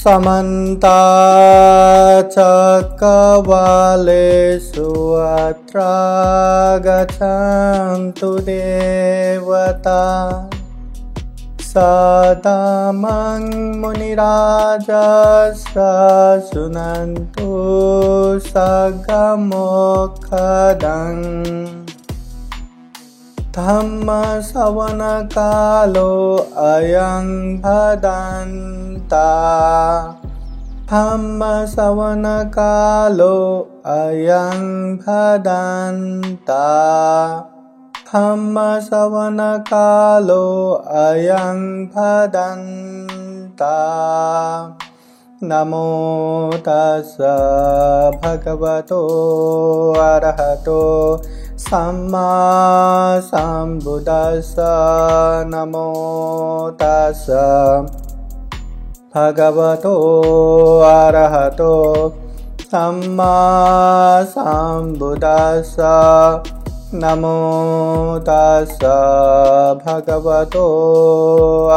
समन्ता चक्रवालेषु अत्र गच्छन्तु देवता सदामं मुनिराजस्य शृण्वन्तु सगमोखदं धम्मश्रवणकालो अयं भदन्ता धम्मश्रवणकालो अयं भदन्ता धम्मश्रवणकालो अयं भदन्ता नमो तस्स भगवतो अरहतो सम्मा सम्बुद्दस्स नमो तस्स भगवतो अरहतो सम्मा सम्बुद्दस्स नमो तस्स भगवतो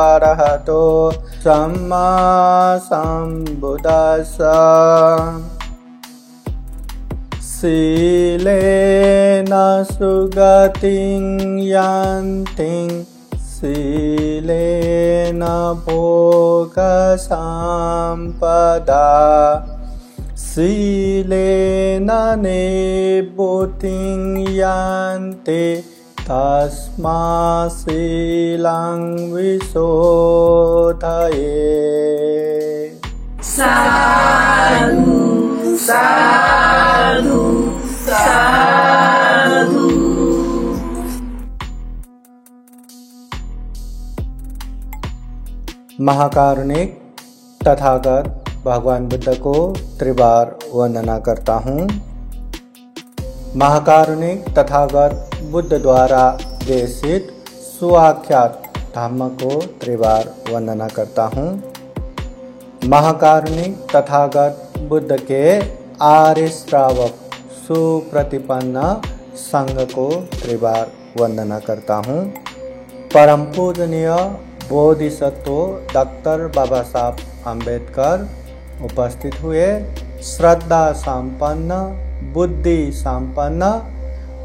अरहतो सम्मा सम्बुद्दस्स शीलेन सुगतिं यान्ति शीलेन भोगसम्पदा शीलेन निभृतिं यान्ति तस्मात् शीलं विशोधयेत्। साधु साधु साधु। महाकारुणिक तथागत भगवान बुद्ध को त्रिबार वंदना करता हूँ। महाकारुणिक तथागत बुद्ध द्वारा देशित सुआख्यात धम्म को त्रिबार वंदना करता हूँ। महाकारुणिक तथागत बुद्ध के आर्य श्रावक सुप्रतिपन्न संघ को त्रिबार वंदना करता हूँ। परम पूजनीय बोधिसत्व डॉक्टर बाबा साहब अम्बेडकर उपस्थित हुए। श्रद्धा संपन्न बुद्धि संपन्न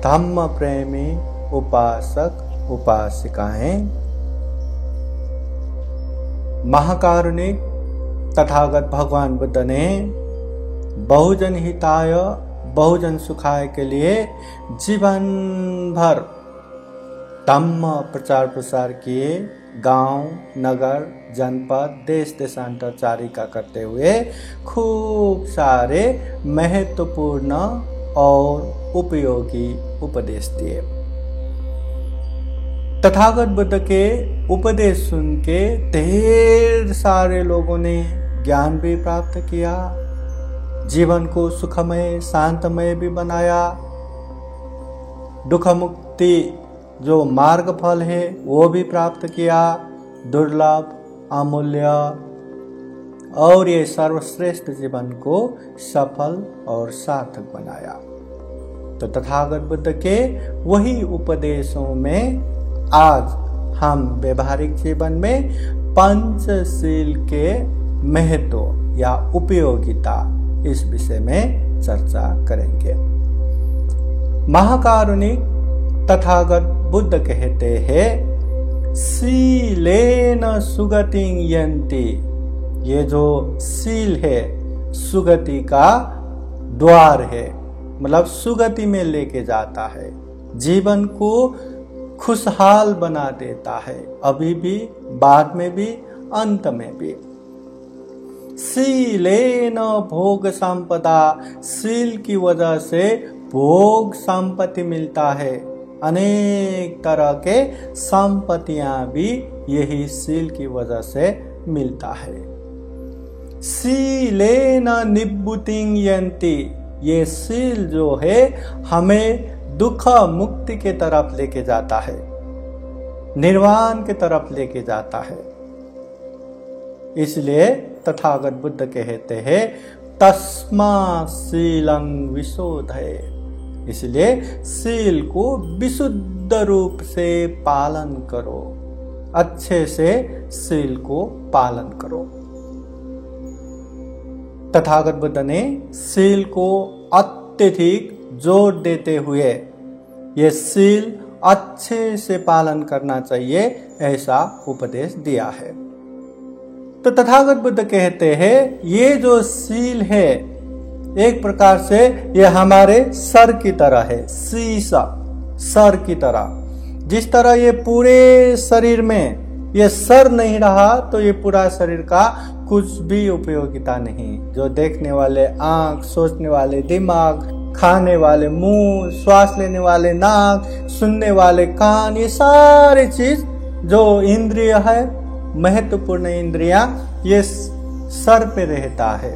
धम्म प्रेमी उपासक उपासिकाएं। महाकारुणिक तथागत भगवान बुद्ध ने बहुजन हिताय बहुजन सुखाय के लिए जीवन भर धम्म प्रचार प्रसार किए। गांव नगर जनपद देश देशांतर चारिका करते हुए खूब सारे महत्वपूर्ण और उपयोगी उपदेश दिए। तथागत बुद्ध के उपदेश सुन के ढेर सारे लोगों ने ज्ञान भी प्राप्त किया, जीवन को सुखमय शांतमय भी बनाया। दुख मुक्ति जो मार्ग फल है वो भी प्राप्त किया, दुर्लभ अमूल्य, और ये सर्वश्रेष्ठ जीवन को सफल और सार्थक बनाया। तो तथागत बुद्ध के वही उपदेशों में आज हम व्यवहारिक जीवन में पंचशील के महत्व या उपयोगिता इस विषय में चर्चा करेंगे। महाकारुणिक तथागत बुद्ध कहते हैं शीलेन सुगतिं यन्ति। ये जो शील है सुगति का द्वार है, मतलब सुगति में लेके जाता है, जीवन को खुशहाल बना देता है, अभी भी बाद में भी अंत में भी। शीलेन भोग संपदा, शील की वजह से भोग संपत्ति मिलता है। अनेक तरह के संपत्तियां भी यही शील की वजह से मिलता है। शीलेन निवृत्तिं यन्ति, ये शील जो है हमें दुख मुक्ति के तरफ लेके जाता है, निर्वाण के तरफ लेके जाता है। इसलिए तथागत बुद्ध कहते हैं तस्मात् शीलं विशोधयेत्। इसलिए शील को विशुद्ध रूप से पालन करो, अच्छे से शील को पालन करो। तथागत बुद्ध ने सील को अत्यधिक जोर देते हुए ये सील अच्छे से पालन करना चाहिए ऐसा उपदेश दिया है। तो तथागत बुद्ध कहते हैं ये जो सील है एक प्रकार से ये हमारे सर की तरह है, शीशा सर की तरह। जिस तरह ये पूरे शरीर में ये सर नहीं रहा तो ये पूरा शरीर का कुछ भी उपयोगिता नहीं। जो देखने वाले आंख, सोचने वाले दिमाग, खाने वाले मुंह, श्वास लेने वाले नाक, सुनने वाले कान, ये सारी चीज जो इंद्रिय है, महत्वपूर्ण इंद्रियां, ये सर पे रहता है।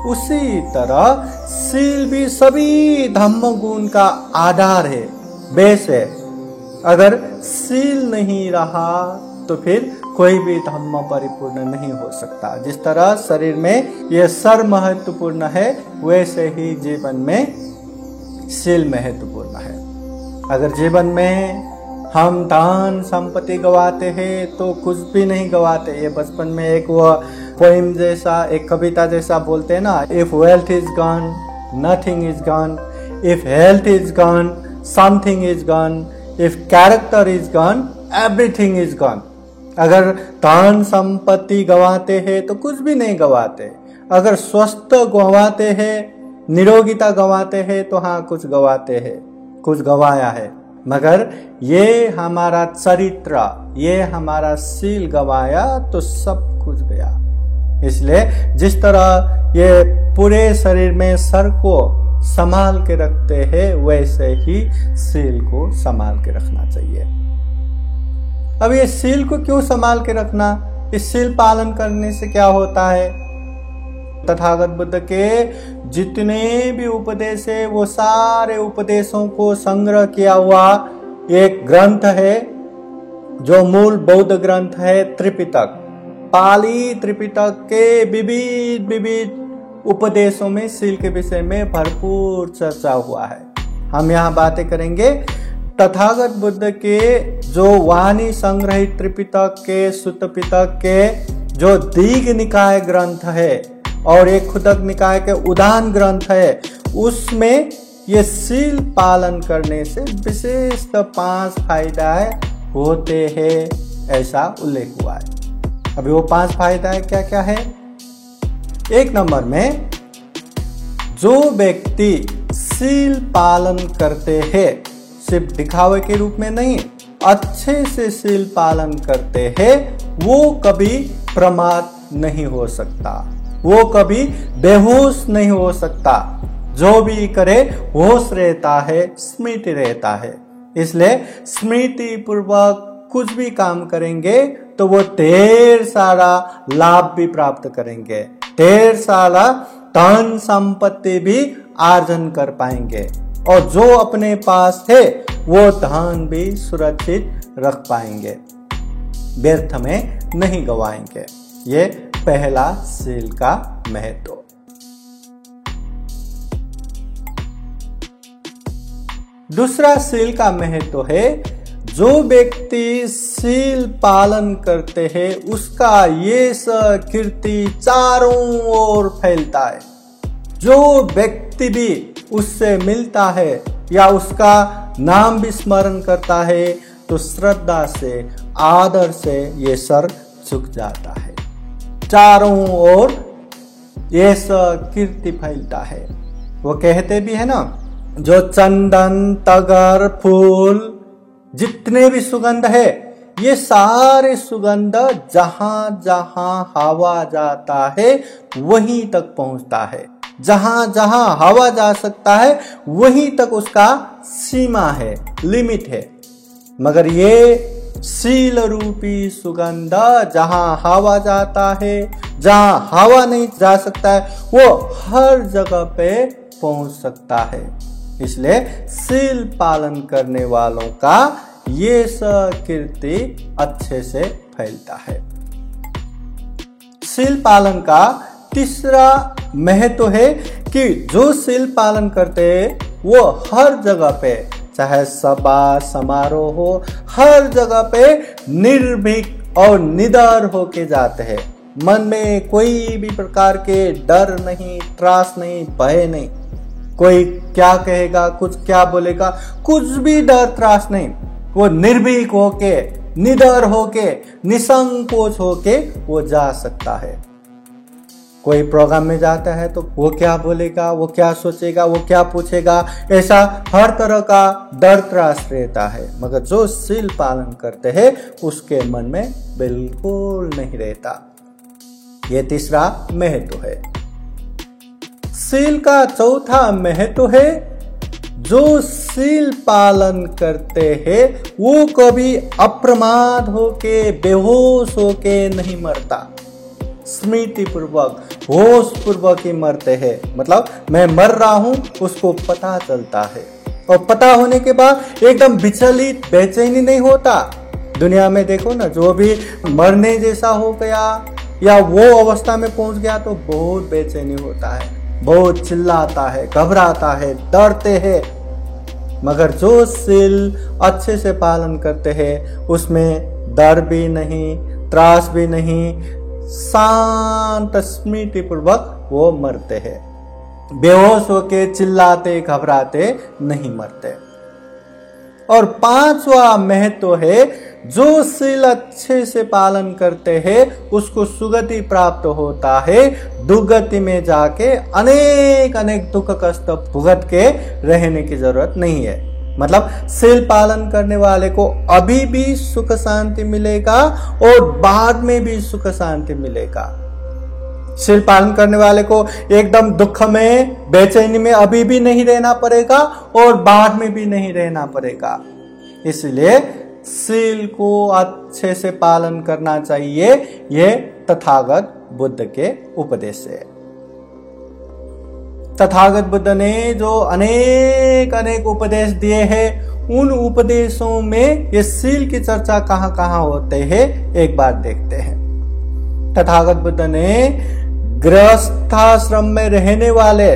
उसी तरह सील भी सभी धम्म गुण का आधार है, बेस है। अगर सील नहीं रहा तो फिर कोई भी धम्म परिपूर्ण नहीं हो सकता। जिस तरह शरीर में यह सर महत्वपूर्ण है वैसे ही जीवन में सील महत्वपूर्ण है। अगर जीवन में हम धन संपत्ति गवाते हैं तो कुछ भी नहीं गवाते। ये बचपन में एक वो पोइम जैसा, एक कविता जैसा बोलते हैं ना, if wealth is gone nothing is gone, if health is gone something is gone, if character is gone everything is gone. अगर धन संपत्ति गवाते हैं तो कुछ भी नहीं गवाते। अगर स्वस्थ गवाते हैं, निरोगिता गवाते हैं तो हाँ कुछ गवाते हैं, कुछ गवाया है। मगर ये हमारा चरित्र, ये हमारा सील गवाया तो सब कुछ गया। इसलिए जिस तरह ये पूरे शरीर में सर को संभाल के रखते हैं वैसे ही सील को संभाल के रखना चाहिए। अब ये सील को क्यों संभाल के रखना? इस सील पालन करने से क्या होता है? तथागत बुद्ध के जितने भी उपदेश है वो सारे उपदेशों को संग्रह किया हुआ एक ग्रंथ है जो मूल बौद्ध ग्रंथ है त्रिपिटक। पाली त्रिपिटक के विविध उपदेशों में सील के विषय में भरपूर चर्चा हुआ है। हम यहाँ बातें करेंगे तथागत बुद्ध के जो वाणी संग्रहित त्रिपिटक के, सुत्त पिटक के जो दीघ निकाय ग्रंथ है और एक खुदक निकाय के उदान ग्रंथ है, उसमें ये सील पालन करने से विशेष 5 फायदाएं होते हैं ऐसा उल्लेख हुआ है। अभी वो 5 फायदाएं क्या क्या है? 1 नंबर में, जो व्यक्ति सील पालन करते हैं, सिर्फ दिखावे के रूप में नहीं, अच्छे से सील पालन करते हैं, वो कभी प्रमाद नहीं हो सकता, वो कभी बेहोश नहीं हो सकता। जो भी करे होश रहता है, स्मृति रहता है। इसलिए स्मृति पूर्वक कुछ भी काम करेंगे तो वो ढेर सारा लाभ भी प्राप्त करेंगे, ढेर सारा धन संपत्ति भी अर्जन कर पाएंगे और जो अपने पास है वो धन भी सुरक्षित रख पाएंगे, व्यर्थ में नहीं गवाएंगे। ये पहला सील का महत्व। दूसरा सील का महत्व है, जो व्यक्ति सील पालन करते हैं उसका यश कीर्ति चारों ओर फैलता है। जो व्यक्ति भी उससे मिलता है या उसका नाम भी स्मरण करता है तो श्रद्धा से, आदर से ये सर झुक जाता है। चारों ओर यश कीर्ति फैलता है। वो कहते भी है ना, जो चंदन, तगर, फूल, जितने भी सुगंध है, ये सारे सुगंध जहां जहां हवा जाता है वहीं तक पहुंचता है। जहां जहां हवा जा सकता है वहीं तक उसका सीमा है, लिमिट है। मगर ये सील रूपी सुगंध जहां हवा जाता है, जहां हवा नहीं जा सकता है, वो हर जगह पे पहुंच सकता है। इसलिए सील पालन करने वालों का ये कीर्ति अच्छे से फैलता है। सील पालन का तीसरा महत्व है कि जो सील पालन करते हैं वो हर जगह पे, चाहे सभा समारोह हो, हर जगह पे निर्भीक और निडर होके जाते हैं। मन में कोई भी प्रकार के डर नहीं, त्रास नहीं, भय नहीं। कोई क्या कहेगा, कुछ क्या बोलेगा, कुछ भी डर त्रास नहीं। वो निर्भीक होके, निडर होके, निसंकोच होके वो जा सकता है। कोई प्रोग्राम में जाता है तो वो क्या बोलेगा, वो क्या सोचेगा, वो क्या पूछेगा, ऐसा हर तरह का डर त्रास रहता है। मगर जो सील पालन करते हैं उसके मन में बिल्कुल नहीं रहता। ये तीसरा महत्व है। सील का चौथा महत्व है, जो सील पालन करते हैं वो कभी अप्रमाद होके, बेहोश होके नहीं मरता। स्मृति पूर्वक, होश पूर्वक ही मरते हैं। मतलब मैं मर रहा हूं उसको पता चलता है, और पता होने के बाद एकदम विचलित, बेचैनी नहीं होता। दुनिया में देखो ना, जो भी मरने जैसा हो गया या वो अवस्था में पहुंच गया तो बहुत बेचैनी होता है, बहुत चिल्लाता है, घबराता है, डरते हैं। मगर जो सील अच्छे से पालन करते हैं उसमें डर भी नहीं, त्रास भी नहीं, शांत स्मृति पूर्वक वो मरते हैं। बेहोश होके, चिल्लाते, घबराते नहीं मरते। और पांचवा महत्व है, जो सील अच्छे से पालन करते हैं उसको सुगति प्राप्त होता है। दुर्गति में जाके अनेक अनेक दुख कष्ट भुगत के रहने की जरूरत नहीं है। मतलब सील पालन करने वाले को अभी भी सुख शांति मिलेगा और बाद में भी सुख शांति मिलेगा। सील पालन करने वाले को एकदम दुख में, बेचैनी में अभी भी नहीं रहना पड़ेगा और बाद में भी नहीं रहना पड़ेगा। इसलिए सील को अच्छे से पालन करना चाहिए। यह तथागत बुद्ध के उपदेश है। तथागत बुद्ध ने जो अनेक अनेक उपदेश दिए हैं, उन उपदेशों में ये सील की चर्चा कहां कहां होते हैं, एक बार देखते हैं। तथागत बुद्ध ने गृहस्थाश्रम में रहने वाले,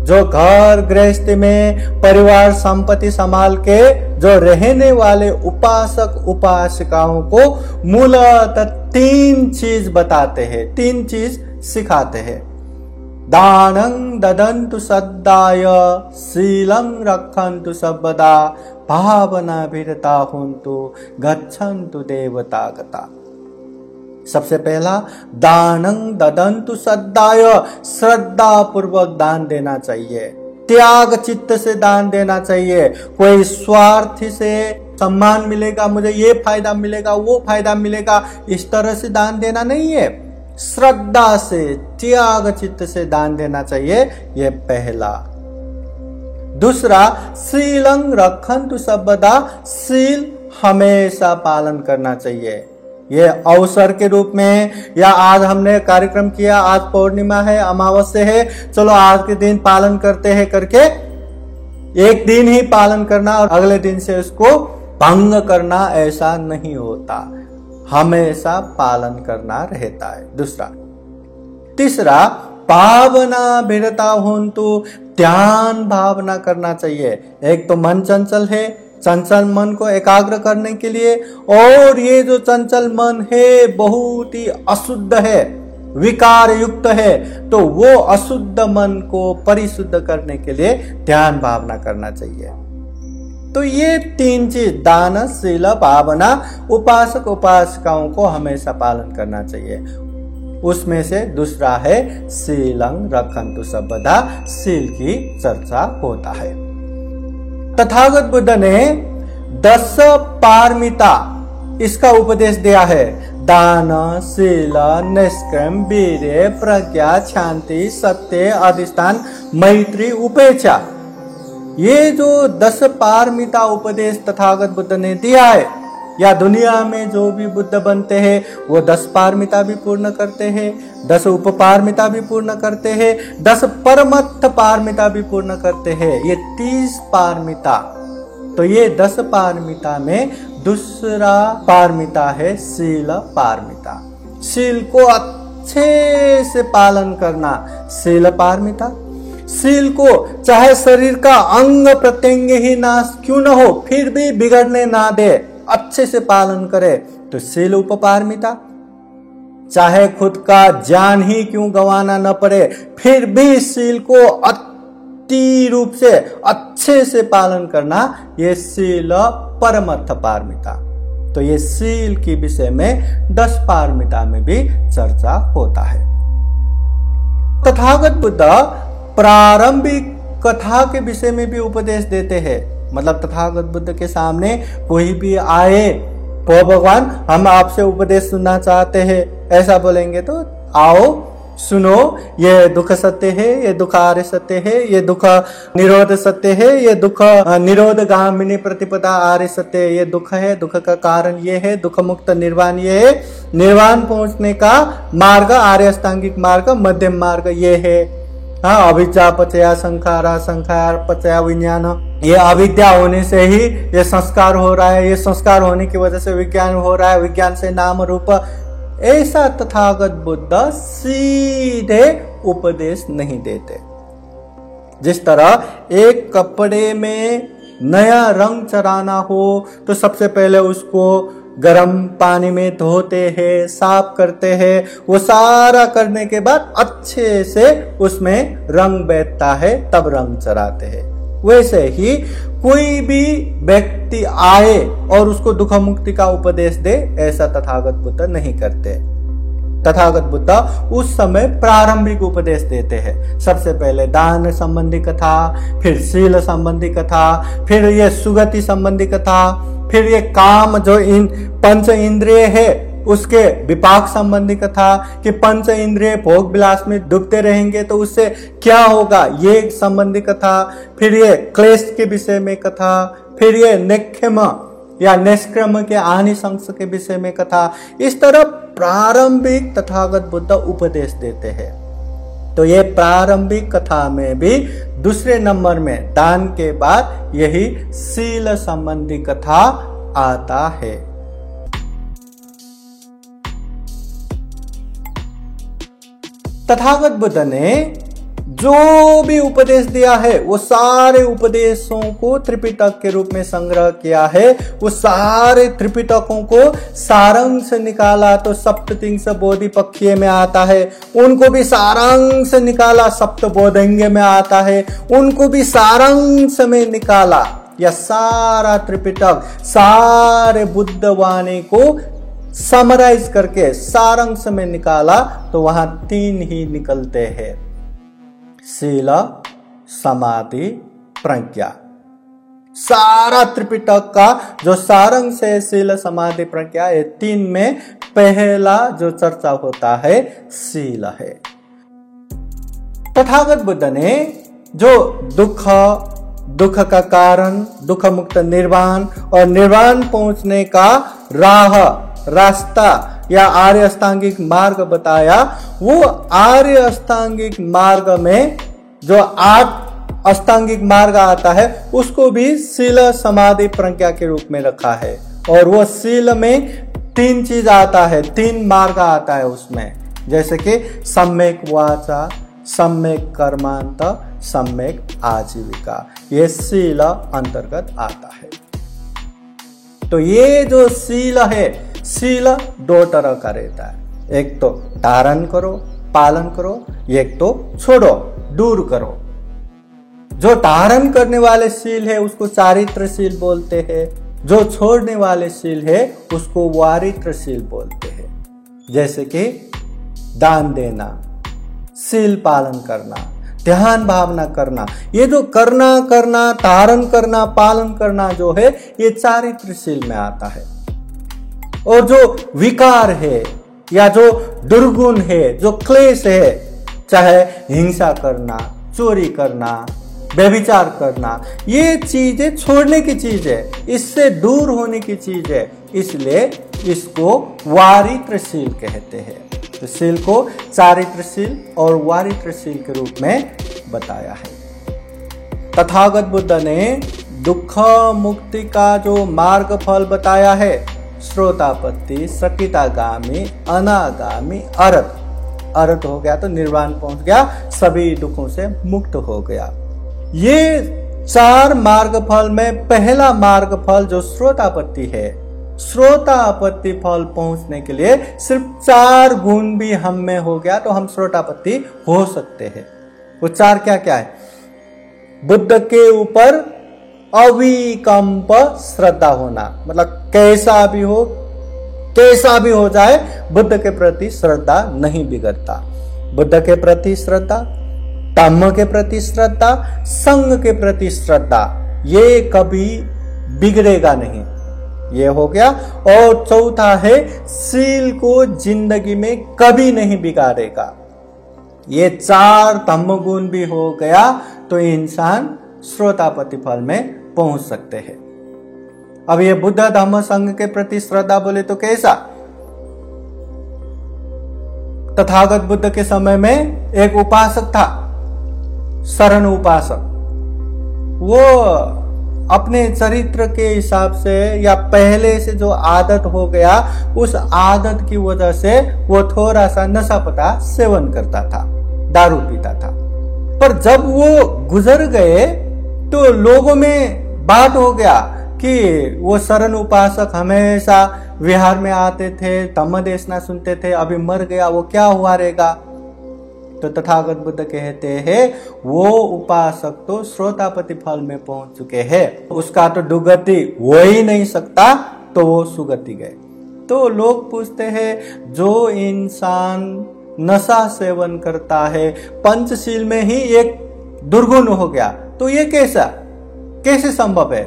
जो घर गृहस्थी में परिवार संपत्ति संभाल के जो रहने वाले उपासक उपासिकाओं को मूलतः 3 चीज बताते हैं, 3 चीज सिखाते हैं। दानं ददन्तु सद्दाय, शीलं रक्षन्तु सर्वदा, भावना विरता हुन्तु गच्छन्तु देवतागता। सबसे पहला, दानं ददन्तु सद्दाय, श्रद्धा पूर्वक दान देना चाहिए, त्याग चित्त से दान देना चाहिए। कोई स्वार्थ से सम्मान मिलेगा, मुझे ये फायदा मिलेगा, वो फायदा मिलेगा, इस तरह से दान देना नहीं है। श्रद्धा से, त्याग चित्त से दान देना चाहिए, यह पहला। दूसरा, शीलं रक्षन्तु सर्वदा, सील हमेशा पालन करना चाहिए। ये अवसर के रूप में, या आज हमने कार्यक्रम किया, आज पूर्णिमा है, अमावस्या है, चलो आज के दिन पालन करते हैं करके एक दिन ही पालन करना और अगले दिन से उसको भंग करना, ऐसा नहीं होता। हमेशा पालन करना रहता है। दूसरा। तीसरा, भावना विरता होन्तु, ध्यान भावना करना चाहिए। एक तो मन चंचल है, चंचल मन को एकाग्र करने के लिए, और ये जो चंचल मन है बहुत ही अशुद्ध है, विकार युक्त है, तो वो अशुद्ध मन को परिशुद्ध करने के लिए ध्यान भावना करना चाहिए। तो ये 3 चीज, दान, शील, भावना, उपासक उपासिकाओं को हमेशा पालन करना चाहिए। उसमें से दूसरा है शीलं रक्षन्तु सर्वदा, सील की चर्चा होता है। तथागत बुद्ध ने 10 पारमिता इसका उपदेश दिया है। दान, शील, निष्क्रम, वीर्य, प्रज्ञा, शांति, सत्य, अधिष्ठान, मैत्री, उपेक्षा। ये जो 10 पारमिता उपदेश तथागत बुद्ध ने दिया है, या दुनिया में जो भी बुद्ध बनते हैं वो 10 पारमिता भी पूर्ण करते हैं, 10 उपपारमिता भी पूर्ण करते हैं, 10 परमत्थ पारमिता भी पूर्ण करते हैं। ये 30 पारमिता। तो ये 10 पारमिता में दूसरा पारमिता है शील पारमिता। शील को अच्छे से पालन करना, शील पारमिता। शील को चाहे शरीर का अंग प्रत्यंग ही नाश क्यों न हो, फिर भी बिगड़ने ना दे, अच्छे से पालन करे, तो शील उपपारमिता। चाहे खुद का जान ही क्यों गंवाना न पड़े, फिर भी इस शील को अति रूप से अच्छे से पालन करना, ये शील परमर्थ पारमिता। तो ये शील के विषय में 10 पारमिता में भी चर्चा होता है। तथागत बुद्ध प्रारंभिक कथा के विषय में भी उपदेश देते हैं। मतलब तथागत बुद्ध के सामने कोई भी आए, तो भगवान हम आपसे उपदेश सुनना चाहते हैं, ऐसा बोलेंगे तो आओ सुनो, ये दुख सत्य है, ये दुख आर्य सत्य है, ये दुख निरोध सत्य है, ये दुख निरोध गामिनी प्रतिपदा आर्य सत्य है, ये दुख है, दुख का कारण ये है, दुख मुक्त निर्वाण ये है, निर्वाण पहुंचने का मार्ग आर्य अष्टांगिक मार्ग, मध्यम मार्ग ये है। हाँ, अविद्या पचया संखारा, संखार पचया विज्ञान, ये अविद्या होने से ही ये संस्कार हो रहा है, ये संस्कार होने की वजह से विज्ञान हो रहा है, विज्ञान से नाम रूप। ऐसा तथागत बुद्ध सीधे उपदेश नहीं देते। जिस तरह एक कपड़े में नया रंग चढ़ाना हो तो सबसे पहले उसको गर्म पानी में धोते हैं, साफ करते हैं, वो सारा करने के बाद अच्छे से उसमें रंग बैठता है, तब रंग चढ़ाते हैं। वैसे ही कोई भी व्यक्ति आए और उसको दुख मुक्ति का उपदेश दे, ऐसा तथागत बुद्ध नहीं करते। तथागत बुद्ध उस समय प्रारंभिक उपदेश देते हैं। सबसे पहले दान संबंधी कथा, फिर शील संबंधी कथा, फिर ये सुगति संबंधी कथा, फिर ये काम जो इन पंच इंद्रिय है उसके विपाक संबंधी कथा, कि पंच इंद्रिय भोग विलास में डूबते रहेंगे तो उससे क्या होगा, ये संबंधी कथा, फिर ये क्लेश के विषय में कथा, फिर ये निक्षम या निष्क्रम के आनिशंस के विषय में कथा। इस तरह प्रारंभिक तथागत बुद्ध उपदेश देते हैं। तो ये प्रारंभिक कथा में भी दूसरे नंबर में दान के बाद यही शील संबंधी कथा आता है। तथागत बुद्ध ने जो भी उपदेश दिया है वो सारे उपदेशों को त्रिपिटक के रूप में संग्रह किया है। वो सारे त्रिपिटकों को सारांश निकाला तो सप्ततिंश बोधिपक्षीय में आता है, उनको भी सारांश निकाला सप्तबोधिंग में आता है, उनको भी सारांश में निकाला। यह सारा त्रिपिटक सारे बुद्ध वाणी को समराइज करके सारांश में निकाला तो वहां 3 ही निकलते हैं, शील समाधि प्रज्ञा। सारा त्रिपिटक का जो सारांश है शील समाधि प्रज्ञा, ये 3 में पहला जो चर्चा होता है शील है। तथागत बुद्ध ने जो दुख का कारण, दुख मुक्त निर्वाण और निर्वाण पहुंचने का रास्ता या आर्य अष्टांगिक मार्ग बताया, वो आर्य अष्टांगिक मार्ग में जो 8 अष्टांगिक मार्ग आता है उसको भी शील समाधि प्रज्ञा के रूप में रखा है। और वो शील में 3 चीज आता है, 3 मार्ग आता है उसमें, जैसे कि सम्यक वाचा, सम्यक कर्मांत, सम्यक आजीविका, ये शील अंतर्गत आता है। तो ये जो शील है, शील 2 तरह का रहता है, एक तो धारण करो पालन करो, एक तो छोड़ो दूर करो। जो धारण करने वाले शील है उसको चारित्रशील बोलते हैं, जो छोड़ने वाले शील है उसको वारित्रशील बोलते हैं। जैसे कि दान देना, शील पालन करना, ध्यान भावना करना, ये जो करना धारण करना पालन करना जो है ये चारित्रशील में आता है। और जो विकार है या जो दुर्गुण है, जो क्लेश है, चाहे हिंसा करना, चोरी करना, व्यभिचार करना, ये चीजें छोड़ने की चीज है, इससे दूर होने की चीज है, इसलिए इसको वारित्रशील कहते हैं। तो शील को चारित्रशील और वारित्रशील के रूप में बताया है। तथागत बुद्ध ने दुख मुक्ति का जो मार्ग फल बताया है, श्रोतापत्ति, सकितागामी, अनागामी, अरत हो गया तो निर्वाण पहुंच गया, सभी दुखों से मुक्त हो गया। ये 4 मार्ग फल में पहला मार्ग फल जो श्रोतापत्ति है, श्रोतापत्ति फल पहुंचने के लिए सिर्फ 4 गुण भी हम में हो गया तो हम श्रोतापत्ति हो सकते हैं। वो 4 क्या क्या है? बुद्ध के ऊपर अविकंप श्रद्धा होना, मतलब कैसा भी हो जाए बुद्ध के प्रति श्रद्धा नहीं बिगड़ता। बुद्ध के प्रति श्रद्धा, धम्म के प्रति श्रद्धा, संघ के प्रति श्रद्धा, ये कभी बिगड़ेगा नहीं। ये हो गया। और चौथा है सील को जिंदगी में कभी नहीं बिगाड़ेगा। ये 4 धम्म गुण भी हो गया तो इंसान श्रोतापत्ति फल में पहुंच सकते हैं। अब ये बुद्ध धम्म संघ के प्रति श्रद्धा बोले तो कैसा? तथागत बुद्ध के समय में एक उपासक था, शरण उपासक। वो अपने चरित्र के हिसाब से या पहले से जो आदत हो गया, उस आदत की वजह से वो थोड़ा सा नशा पता सेवन करता था, दारू पीता था। पर जब वो गुजर गए तो लोगों में बात हो गया कि वो शरण उपासक हमेशा विहार में आते थे, धम्म देशना सुनते थे, अभी मर गया, वो क्या हुआ रहेगा? तो तथागत बुद्ध कहते हैं वो उपासक तो श्रोतापत्ति फल में पहुंच चुके हैं, उसका तो दुर्गति हो ही नहीं सकता, तो वो सुगति गए। तो लोग पूछते हैं जो इंसान नशा सेवन करता है, पंचशील में ही एक दुर्गुण हो गया, तो ये कैसे संभव है?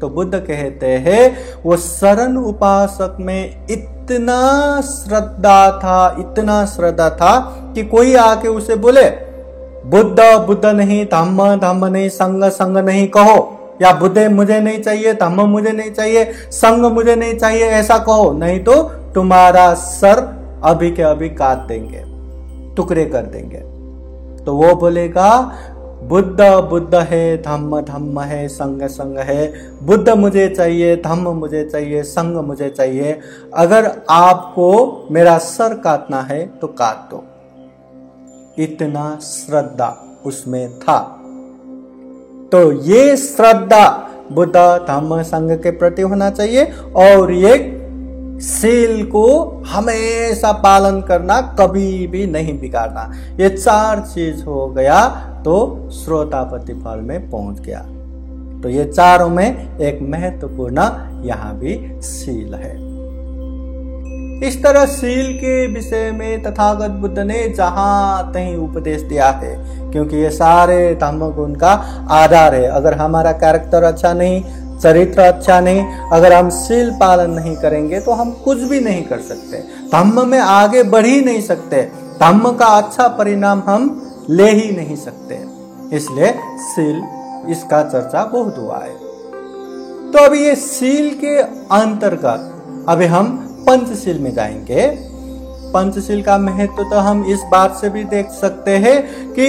तो बुद्ध कहते हैं वो शरण उपासक में इतना श्रद्धा था कि कोई आके उसे बोले बुद्ध नहीं, धम्म नहीं, संघ नहीं कहो, या बुद्ध मुझे नहीं चाहिए, धम्म मुझे नहीं चाहिए, संघ मुझे नहीं चाहिए, ऐसा कहो, नहीं तो तुम्हारा सर अभी के अभी काट देंगे, टुकड़े कर देंगे। तो वो बोलेगा बुद्ध है, धम्म है, संघ है, बुद्ध मुझे चाहिए, धम्म मुझे चाहिए, संघ मुझे चाहिए, अगर आपको मेरा सर काटना है तो काट दो। इतना श्रद्धा उसमें था। तो ये श्रद्धा बुद्ध धम्म संघ के प्रति होना चाहिए, और ये सील को हमेशा पालन करना, कभी भी नहीं बिगाड़ना। ये 4 चीज हो गया तो श्रोतापत्ति फल में पहुंच गया। तो ये चारों में एक महत्वपूर्ण यहाँ भी सील है। इस तरह सील के विषय में तथागत बुद्ध ने जहां तहीं उपदेश दिया है, क्योंकि ये सारे धम्म गुण का आधार है। अगर हमारा कैरेक्टर अच्छा नहीं, चरित्र अच्छा नहीं, अगर हम सील पालन नहीं करेंगे तो हम कुछ भी नहीं कर सकते, धम्म में आगे बढ़ ही नहीं सकते, धम्म का अच्छा परिणाम हम ले ही नहीं सकते। इसलिए सील, इसका चर्चा बहुत हुआ है। तो अभी ये सील के अंतर्गत अभी हम पंचशील में जाएंगे। पंचशील का महत्व तो हम इस बात से भी देख सकते हैं कि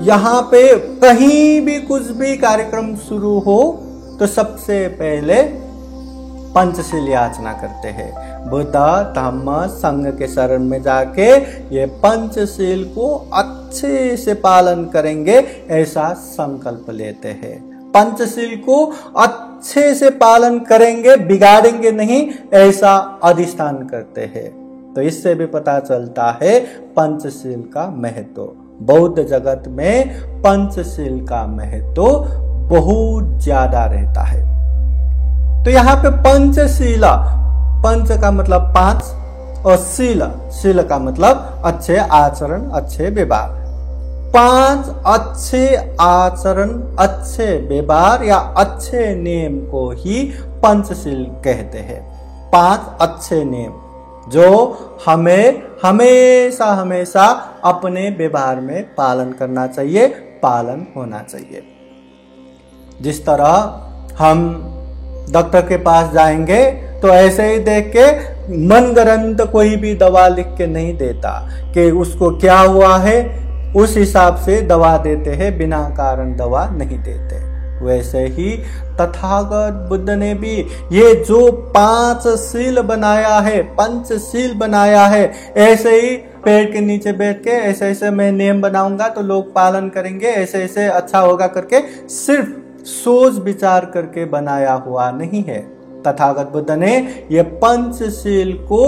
यहाँ पे कहीं भी कुछ भी कार्यक्रम शुरू हो तो सबसे पहले पंचशील याचना करते हैं। बुद्ध धम्म संघ के शरण में जाके ये पंचशील को अच्छे से पालन करेंगे, ऐसा संकल्प लेते हैं। पंचशील को अच्छे से पालन करेंगे, बिगाड़ेंगे नहीं, ऐसा अधिष्ठान करते हैं। तो इससे भी पता चलता है पंचशील का महत्व। बौद्ध जगत में पंचशील का महत्व बहुत ज्यादा रहता है। तो यहाँ पे पंचशीला, पंच का मतलब 5 और शील का मतलब अच्छे आचरण, अच्छे व्यवहार। 5 अच्छे आचरण, अच्छे व्यवहार या अच्छे नियम को ही पंचशील कहते हैं। 5 अच्छे नियम जो हमें हमेशा अपने व्यवहार में पालन करना चाहिए, पालन होना चाहिए। जिस तरह हम डॉक्टर के पास जाएंगे तो ऐसे ही देख के मनगढ़ंत कोई भी दवा लिख के नहीं देता कि उसको क्या हुआ है, उस हिसाब से दवा देते हैं, बिना कारण दवा नहीं देते। वैसे ही तथागत बुद्ध ने भी ये जो 5 शील बनाया है, पंचशील बनाया है, ऐसे ही पेड़ के नीचे बैठ के ऐसे मैं नियम बनाऊंगा तो लोग पालन करेंगे, ऐसे अच्छा होगा करके सिर्फ सोच विचार करके बनाया हुआ नहीं है। तथागत बुद्ध ने ये पंचशील को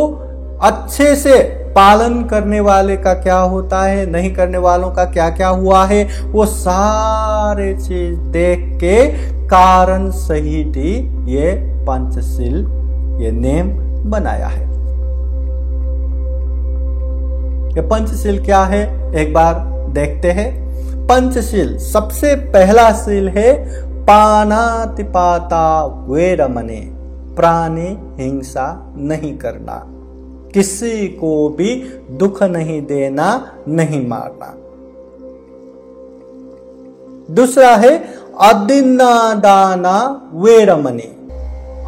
अच्छे से पालन करने वाले का क्या होता है, नहीं करने वालों का क्या क्या हुआ है, वो सारे चीज देख के कारण सहित ही ये पंचशील ये नेम बनाया है। ये पंचशील क्या है एक बार देखते हैं। पंचशील सबसे पहला शील है पानातिपाता वेरमणे, प्राणी हिंसा नहीं करना, किसी को भी दुख नहीं देना, नहीं मारना। दूसरा है अदिन्न दाना वेरमणे,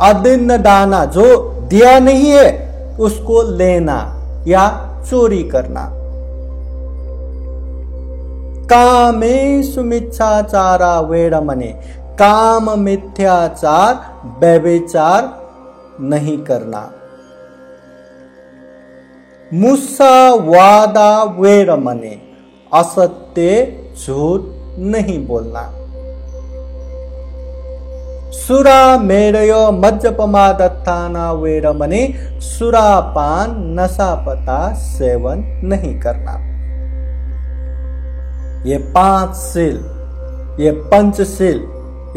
अदिन्न दाना जो दिया नहीं है उसको लेना या चोरी करना। कामेषु मिथ्याचारा वेरमणे, काम मिथ्याचार व्यभिचार नहीं करना। मुसावादा वेरमणे, असत्य झूठ नहीं बोलना। सुरा मेरय मज्जपमादत्थाना वेरमणे, सुरापान नशापता सेवन नहीं करना। ये पांच शील, ये पंचशील,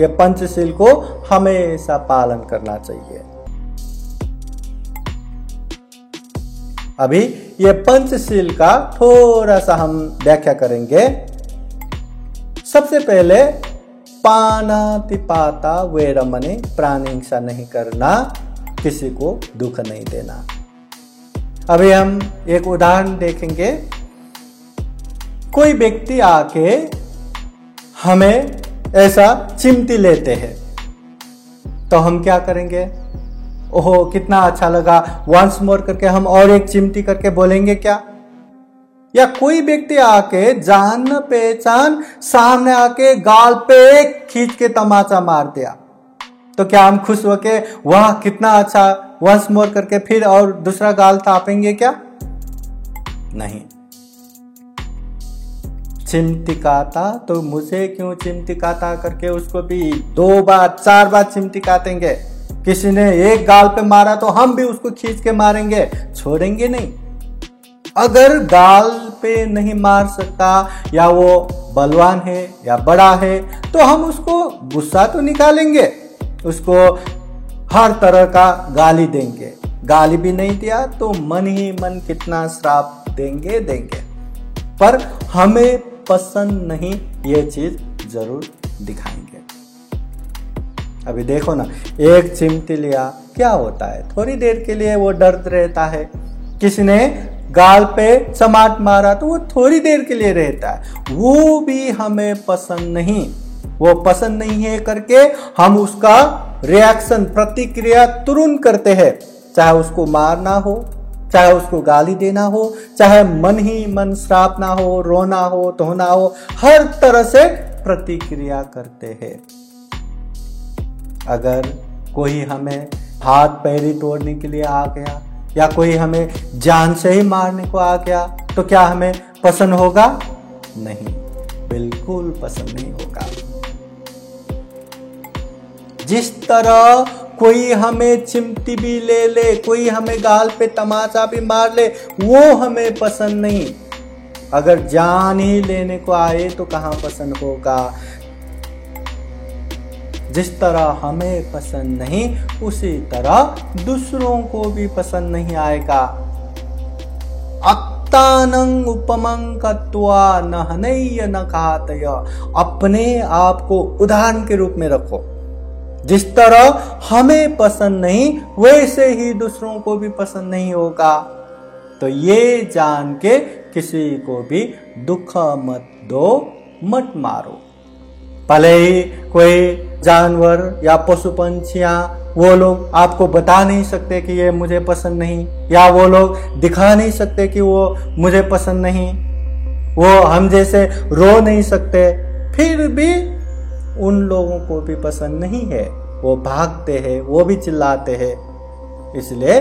ये पंचशील को हमेशा पालन करना चाहिए। अभी ये पंचशील का थोड़ा सा हम व्याख्या करेंगे। सबसे पहले पानातिपाता वेरमणे, प्राणी हिंसा नहीं करना, किसी को दुख नहीं देना। अभी हम एक उदाहरण देखेंगे। कोई व्यक्ति आके हमें ऐसा चिमटी लेते हैं तो हम क्या करेंगे? ओहो कितना अच्छा लगा, वंस मोर करके हम और एक चिमटी करके बोलेंगे क्या? या कोई व्यक्ति आके जान न पहचान सामने आके गाल पे खींच के तमाचा मार दिया तो क्या हम खुश होके वाह कितना अच्छा, वंस मोर करके फिर और दूसरा गाल तापेंगे क्या? नहीं। चिमटिकाता तो मुझे क्यों चिमटिकाता करके उसको भी 2 बार 4 बार चिमटिकातेंगे। किसी ने एक गाल पे मारा तो हम भी उसको खींच के मारेंगे, छोड़ेंगे नहीं। अगर गाल पे नहीं मार सकता या वो बलवान है या बड़ा है तो हम उसको गुस्सा तो निकालेंगे, उसको हर तरह का गाली देंगे। गाली भी नहीं दिया तो मन ही मन कितना श्राप देंगे, पर हमें पसंद नहीं ये चीज जरूर दिखाएंगे। अभी देखो ना, एक चिमटी लिया क्या होता है, थोड़ी देर के लिए वो दर्द रहता है। किसी ने गाल पे चमाट मारा तो वो थोड़ी देर के लिए रहता है, वो भी हमें पसंद नहीं। वो पसंद नहीं है करके हम उसका रिएक्शन, प्रतिक्रिया तुरंत करते हैं, चाहे उसको मारना हो, चाहे उसको गाली देना हो, चाहे मन ही मन श्राप ना हो, रोना हो, धोना हो, हर तरह से प्रतिक्रिया करते हैं। अगर कोई हमें हाथ पैर तोड़ने के लिए आ गया या कोई हमें जान से ही मारने को आ गया तो क्या हमें पसंद होगा? नहीं, बिल्कुल पसंद नहीं होगा। जिस तरह कोई हमें चिमटी भी ले ले, कोई हमें गाल पे तमाचा भी मार ले, वो हमें पसंद नहीं। अगर जान ही लेने को आए तो कहां पसंद होगा? जिस तरह हमें पसंद नहीं उसी तरह दूसरों को भी पसंद नहीं आएगा। अक्तानं उपमं कत्वा न हनैय न घातय, अपने आप को उदाहरण के रूप में रखो। जिस तरह हमें पसंद नहीं वैसे ही दूसरों को भी पसंद नहीं होगा। तो ये जान के किसी को भी दुख मत दो, मत मारो। भले ही कोई जानवर या पशु पंछियां, वो लोग आपको बता नहीं सकते कि ये मुझे पसंद नहीं, या वो लोग दिखा नहीं सकते कि वो मुझे पसंद नहीं, वो हम जैसे रो नहीं सकते, फिर भी उन लोगों को भी पसंद नहीं है, वो भागते हैं, वो भी चिल्लाते हैं। इसलिए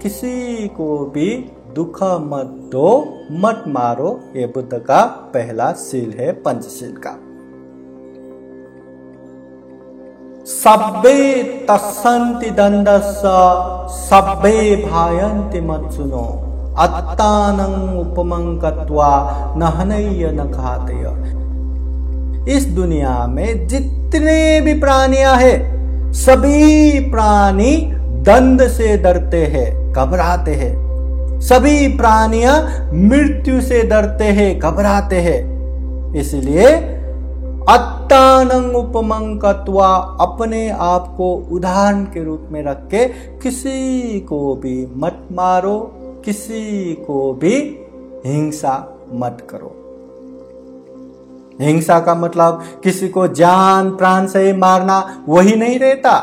किसी को भी दुख मत दो, मत मारो। ये बुद्ध का पहला शील है पंचशील का। सब्बे तस्सन्ति दण्डस्य सब्बे भायन्ति मत्सुनो अत्तानं उपमं कत्वा नहनय्य न घातय। इस दुनिया में जितने भी प्राणियां हैं, सभी प्राणी दंड से डरते हैं, घबराते हैं। सभी प्राणियां मृत्यु से डरते हैं, घबराते हैं। इसलिए अत्तानं उपमं कत्वा, अपने आप को उदाहरण के रूप में रख के किसी को भी मत मारो, किसी को भी हिंसा मत करो। हिंसा का मतलब किसी को जान प्राण से मारना वही नहीं रहता।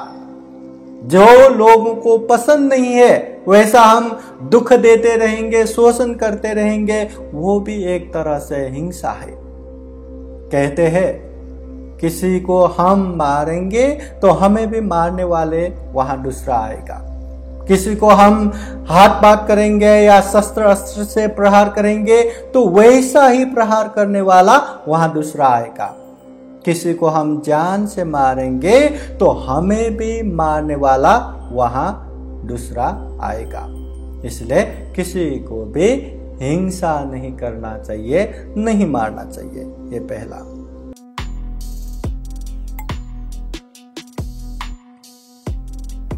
जो लोगों को पसंद नहीं है वैसा हम दुख देते रहेंगे, शोषण करते रहेंगे, वो भी एक तरह से हिंसा है। कहते हैं किसी को हम मारेंगे तो हमें भी मारने वाले वहां दूसरा आएगा। किसी को हम हाथ बात करेंगे या शस्त्र अस्त्र से प्रहार करेंगे तो वैसा ही प्रहार करने वाला वहां दूसरा आएगा। किसी को हम जान से मारेंगे तो हमें भी मारने वाला वहां दूसरा आएगा। इसलिए किसी को भी हिंसा नहीं करना चाहिए, नहीं मारना चाहिए। ये पहला।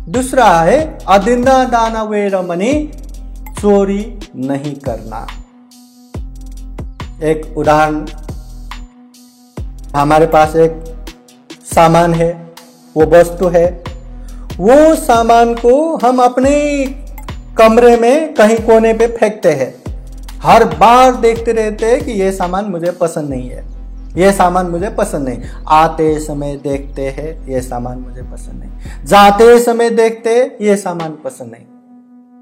दूसरा है अदिन्ना दाना वेरमणि, चोरी नहीं करना। एक उदाहरण, हमारे पास एक सामान है, वो वस्तु है, वो सामान को हम अपने कमरे में कहीं कोने पे फेंकते हैं। हर बार देखते रहते हैं कि ये सामान मुझे पसंद नहीं है, ये सामान मुझे पसंद नहीं। आते समय देखते हैं ये सामान मुझे पसंद नहीं, जाते समय देखते हैं ये सामान पसंद नहीं।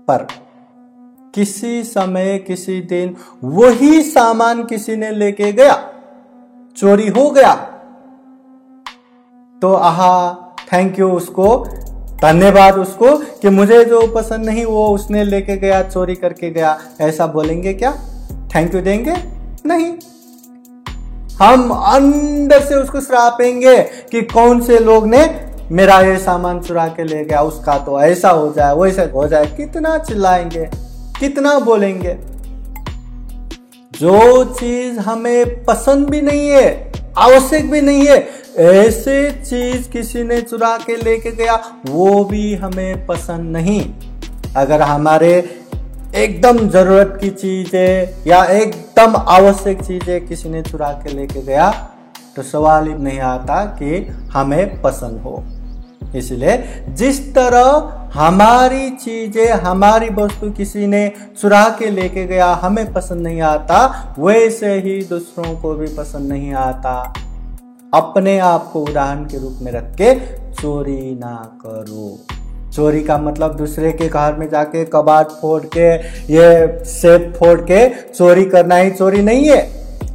पर किसी समय किसी दिन वही सामान किसी ने लेके गया, चोरी हो गया, तो आहा थैंक यू उसको, धन्यवाद उसको कि मुझे जो पसंद नहीं वो उसने लेके गया, चोरी करके गया। ऐसा बोलेंगे क्या? थैंक यू देंगे? नहीं। हम अंदर से उसको श्रापेंगे कि कौन से लोग ने मेरा ये सामान चुरा के ले गया, उसका तो ऐसा हो जाए वैसा हो जाए। कितना चिल्लाएंगे, कितना बोलेंगे। जो चीज हमें पसंद भी नहीं है, आवश्यक भी नहीं है, ऐसे चीज किसी ने चुरा के लेके गया, वो भी हमें पसंद नहीं। अगर हमारे एकदम जरूरत की चीज है या एकदम आवश्यक चीज है किसी ने चुरा के लेके गया, तो सवाल ही नहीं आता कि हमें पसंद हो। इसलिए जिस तरह हमारी चीजें, हमारी वस्तु किसी ने चुरा के लेके गया, हमें पसंद नहीं आता, वैसे ही दूसरों को भी पसंद नहीं आता। अपने आप को उदाहरण के रूप में रख के चोरी ना करो। चोरी का मतलब दूसरे के घर में जाके कबाड़ फोड़ के, ये सेफ फोड़ के चोरी करना ही चोरी नहीं है।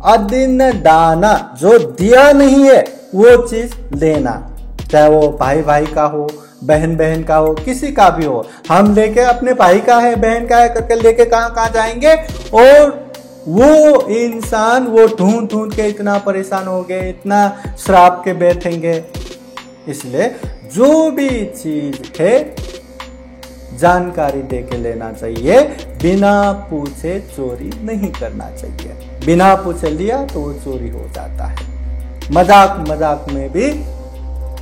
अदिन्न दाना, जो दिया नहीं है वो चीज लेना, चाहे वो भाई भाई का हो, बहन बहन का हो, किसी का भी हो। हम लेके अपने भाई का है, बहन का है करके लेके कहाँ जाएंगे, और वो इंसान वो ढूंढ के इतना परेशान हो गए, इतना श्राप के बैठेंगे। इसलिए जो भी चीज है जानकारी दे के लेना चाहिए, बिना पूछे चोरी नहीं करना चाहिए। बिना पूछे लिया तो वो चोरी हो जाता है। मजाक में भी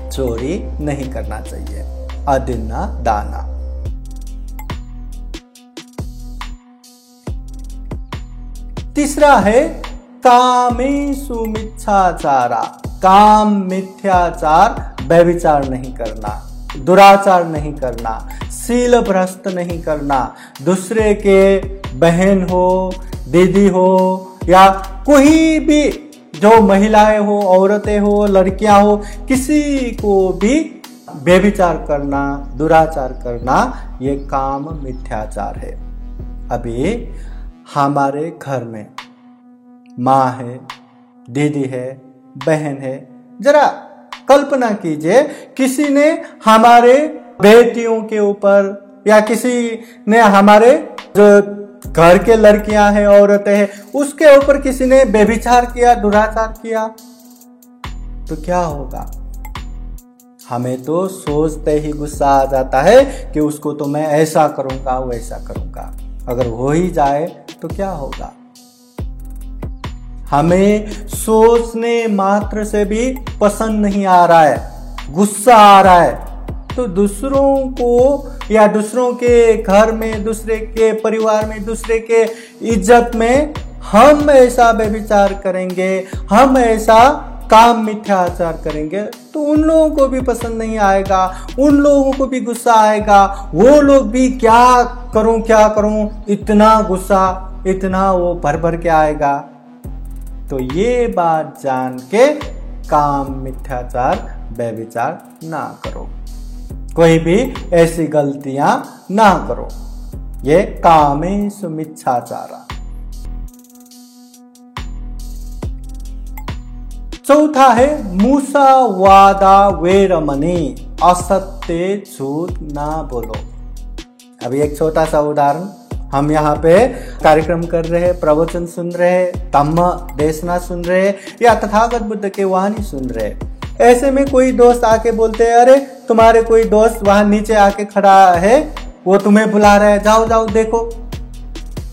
चोरी नहीं करना चाहिए। अदिन्ना दाना। तीसरा है कामेषु मिथ्याचारा, काम मिथ्याचार, व्यभिचार नहीं करना, दुराचार नहीं करना, शील भ्रष्ट नहीं करना। दूसरे के बहन हो, दीदी हो या कोई भी जो महिलाएं हो, औरतें हो, लड़कियां हो, किसी को भी व्यभिचार करना, दुराचार करना, ये काम मिथ्याचार है। अभी हमारे घर में माँ है, दीदी है, बहन है, जरा कल्पना कीजिए किसी ने हमारे बेटियों के ऊपर या किसी ने हमारे जो घर के लड़कियां हैं, औरतें हैं, उसके ऊपर किसी ने व्यभिचार किया, दुराचार किया, तो क्या होगा? हमें तो सोचते ही गुस्सा आ जाता है कि उसको तो मैं ऐसा करूंगा वैसा करूंगा। अगर हो ही जाए तो क्या होगा। हमें सोचने मात्र से भी पसंद नहीं आ रहा है, गुस्सा आ रहा है, तो दूसरों को या दूसरों के घर में, दूसरे के परिवार में, दूसरे के इज्जत में हम ऐसा व्यभिचार करेंगे, हम ऐसा काम मिथ्याचार करेंगे तो उन लोगों को भी पसंद नहीं आएगा, उन लोगों को भी गुस्सा आएगा। वो लोग भी क्या करूं, इतना गुस्सा, इतना वो भर भर के आएगा। तो ये बात जान के काम मिथ्याचार व्यभिचार ना करो, कोई भी ऐसी गलतियां ना करो। ये कामेषु मिच्छाचारा। चौथा है मूसावादा वेरमणि, असत्य झूठ ना बोलो। अभी एक छोटा सा उदाहरण, हम यहाँ पे कार्यक्रम कर रहे हैं, प्रवचन सुन रहे हैं, धम्म देशना सुन रहे हैं या तथागत बुद्ध के वाणी सुन रहे हैं। ऐसे में कोई दोस्त आके बोलते हैं, अरे तुम्हारे कोई दोस्त वहां नीचे आके खड़ा है, वो तुम्हें बुला रहा है, जाओ जाओ देखो।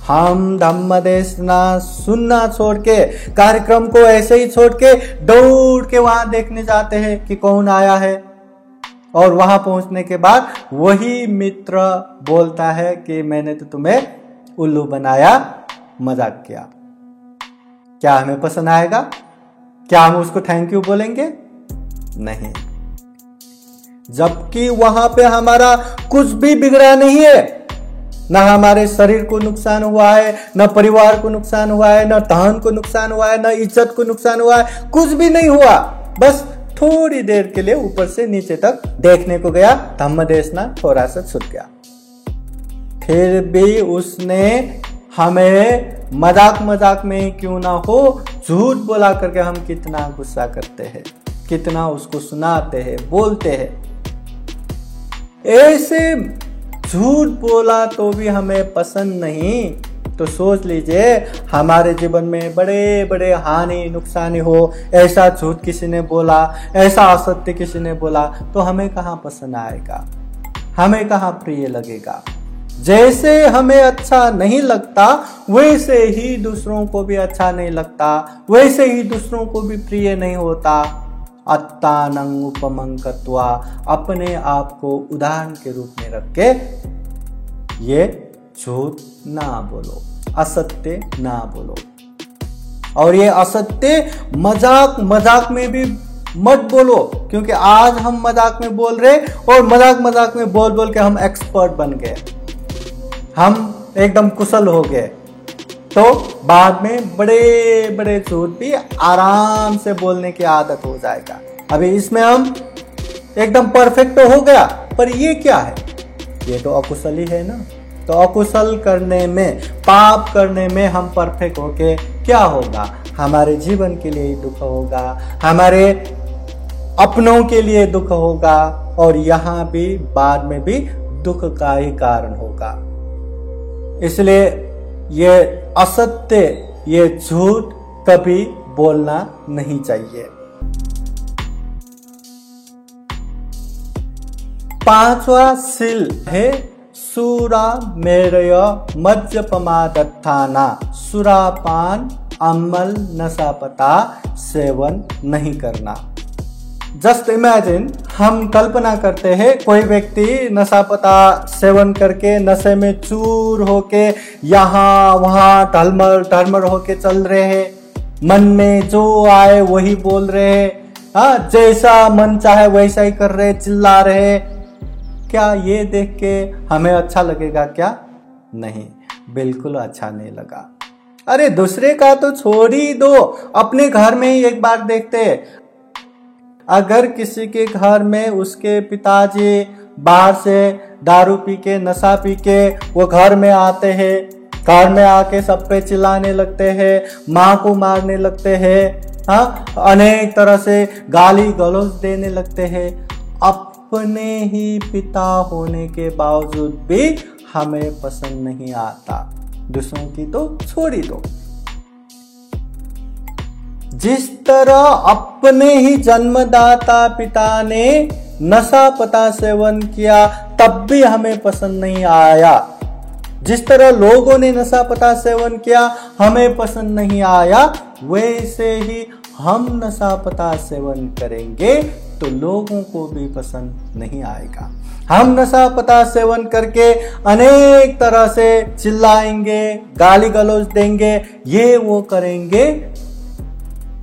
हम धम्म देशना सुनना छोड़ के, कार्यक्रम को ऐसे ही छोड़ के दौड़ के वहां देखने जाते हैं कि कौन आया है। और वहां पहुंचने के बाद वही मित्र बोलता है कि मैंने तो तुम्हें उल्लू बनाया, मजाक किया। क्या हमें पसंद आएगा? क्या हम उसको थैंक यू बोलेंगे? नहीं। जबकि वहां पे हमारा कुछ भी बिगड़ा नहीं है, ना हमारे शरीर को नुकसान हुआ है, न परिवार को नुकसान हुआ है, न धन को नुकसान हुआ है, न इज्जत को नुकसान हुआ है, कुछ भी नहीं हुआ। बस थोड़ी देर के लिए ऊपर से नीचे तक देखने को गया, धम्म देशना थोड़ा सा छूट गया। फिर भी उसने हमें मजाक मजाक में क्यों ना हो झूठ बोला करके हम कितना गुस्सा करते हैं, कितना उसको सुनाते हैं, बोलते हैं। ऐसे झूठ बोला तो भी हमें पसंद नहीं, तो सोच लीजिए हमारे जीवन में बड़े बड़े हानि नुकसानी हो, ऐसा झूठ किसी ने बोला, ऐसा असत्य किसी ने बोला, तो हमें कहाँ पसंद आएगा, हमें कहाँ प्रिय लगेगा। जैसे हमें अच्छा नहीं लगता वैसे ही दूसरों को भी अच्छा नहीं लगता, वैसे ही दूसरों को भी प्रिय नहीं होता। अत्तानं उपमं कृत्वा, अपने आप को उदाहरण के रूप में रख के ये झूठ ना बोलो, असत्य ना बोलो। और ये असत्य मजाक मजाक में भी मत बोलो, क्योंकि आज हम मजाक में बोल रहे और मजाक मजाक में बोल बोल के हम एक्सपर्ट बन गए, हम एकदम कुशल हो गए, तो बाद में बड़े बड़े झूठ भी आराम से बोलने की आदत हो जाएगा। अभी इसमें हम एकदम परफेक्ट तो हो गया, पर ये क्या है? ये तो अकुशल ही है ना। तो अकुशल करने में, पाप करने में हम परफेक्ट होके क्या होगा? हमारे जीवन के लिए दुख होगा, हमारे अपनों के लिए दुख होगा, और यहाँ भी बाद में भी दुख का ही कारण होगा। इसलिए ये असत्य, ये झूठ कभी बोलना नहीं चाहिए। पांचवा शील है सुरामेरय मज्जपमादत्थाना, सुरापान अमल नशापता सेवन नहीं करना। जस्ट इमेजिन, हम कल्पना करते हैं कोई व्यक्ति नशापता सेवन करके नशे में चूर होके यहाँ वहाँ ढलमर होके चल रहे हैं, मन में जो आए वही बोल रहे हैं, हाँ जैसा मन चाहे वैसा ही कर रहे, चिल्ला रहे। क्या ये देख के हमें अच्छा लगेगा क्या? नहीं, बिल्कुल अच्छा नहीं लगा। अरे दूसरे का तो छोड़ ही दो, अपने घर में ही एक बार देखते हैं। अगर किसी के घर में उसके पिताजी बाहर से दारू पी के, नशा पी के वो घर में आते हैं, घर में आके सब पे चिल्लाने लगते हैं, माँ को मारने लगते हैं, हाँ अनेक तरह से गाली गलौज देने लगते हैं, अपने ही पिता होने के बावजूद भी हमें पसंद नहीं आता, दूसरों की तो छोड़ ही दो। जिस तरह अपने ही जन्मदाता पिता ने नशा पता सेवन किया तब भी हमें पसंद नहीं आया, जिस तरह लोगों ने नशा पता सेवन किया हमें पसंद नहीं आया, वैसे ही हम नशा पता सेवन करेंगे तो लोगों को भी पसंद नहीं आएगा। हम नशा पता सेवन करके अनेक तरह से चिल्लाएंगे, गाली गलौज देंगे, ये वो करेंगे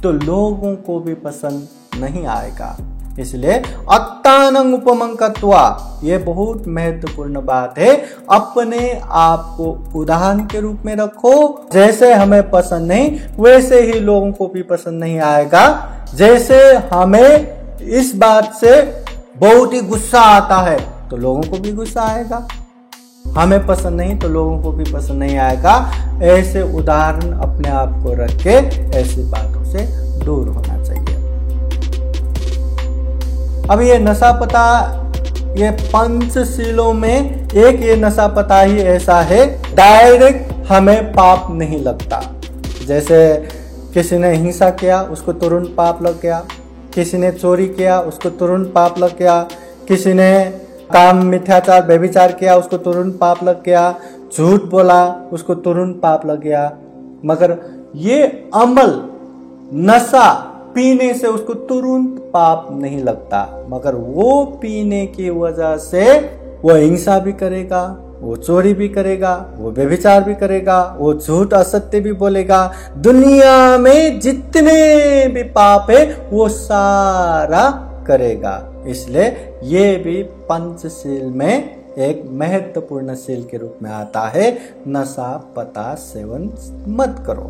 तो लोगों को भी पसंद नहीं आएगा। इसलिए अत्तानं उपमंकत्वा, ये बहुत महत्वपूर्ण बात है। अपने आप को उदाहरण के रूप में रखो, जैसे हमें पसंद नहीं वैसे ही लोगों को भी पसंद नहीं आएगा। जैसे हमें इस बात से बहुत ही गुस्सा आता है तो लोगों को भी गुस्सा आएगा, हमें पसंद नहीं तो लोगों को भी पसंद नहीं आएगा। ऐसे उदाहरण अपने आप को रख के ऐसी बातों से दूर होना चाहिए। अब ये नशा पता, ये पंचशीलों में एक ये नशा पता ही ऐसा है, डायरेक्ट हमें पाप नहीं लगता। जैसे किसी ने हिंसा किया उसको तुरंत पाप लग गया, किसी ने चोरी किया उसको तुरंत पाप लग गया, किसी ने काम मिथ्याचार व्यभिचार किया उसको तुरंत पाप लग गया, झूठ बोला उसको तुरंत पाप लग गया। मगर ये अमल, नशा पीने से उसको तुरंत पाप नहीं लगता, मगर वो पीने की वजह से वो हिंसा भी करेगा, वो चोरी भी करेगा, वो व्यभिचार भी करेगा, वो झूठ असत्य भी बोलेगा, दुनिया में जितने भी पाप है वो सारा करेगा। इसलिए ये भी पंचशील में एक महत्वपूर्ण शील के रूप में आता है, नशा पता सेवन मत करो।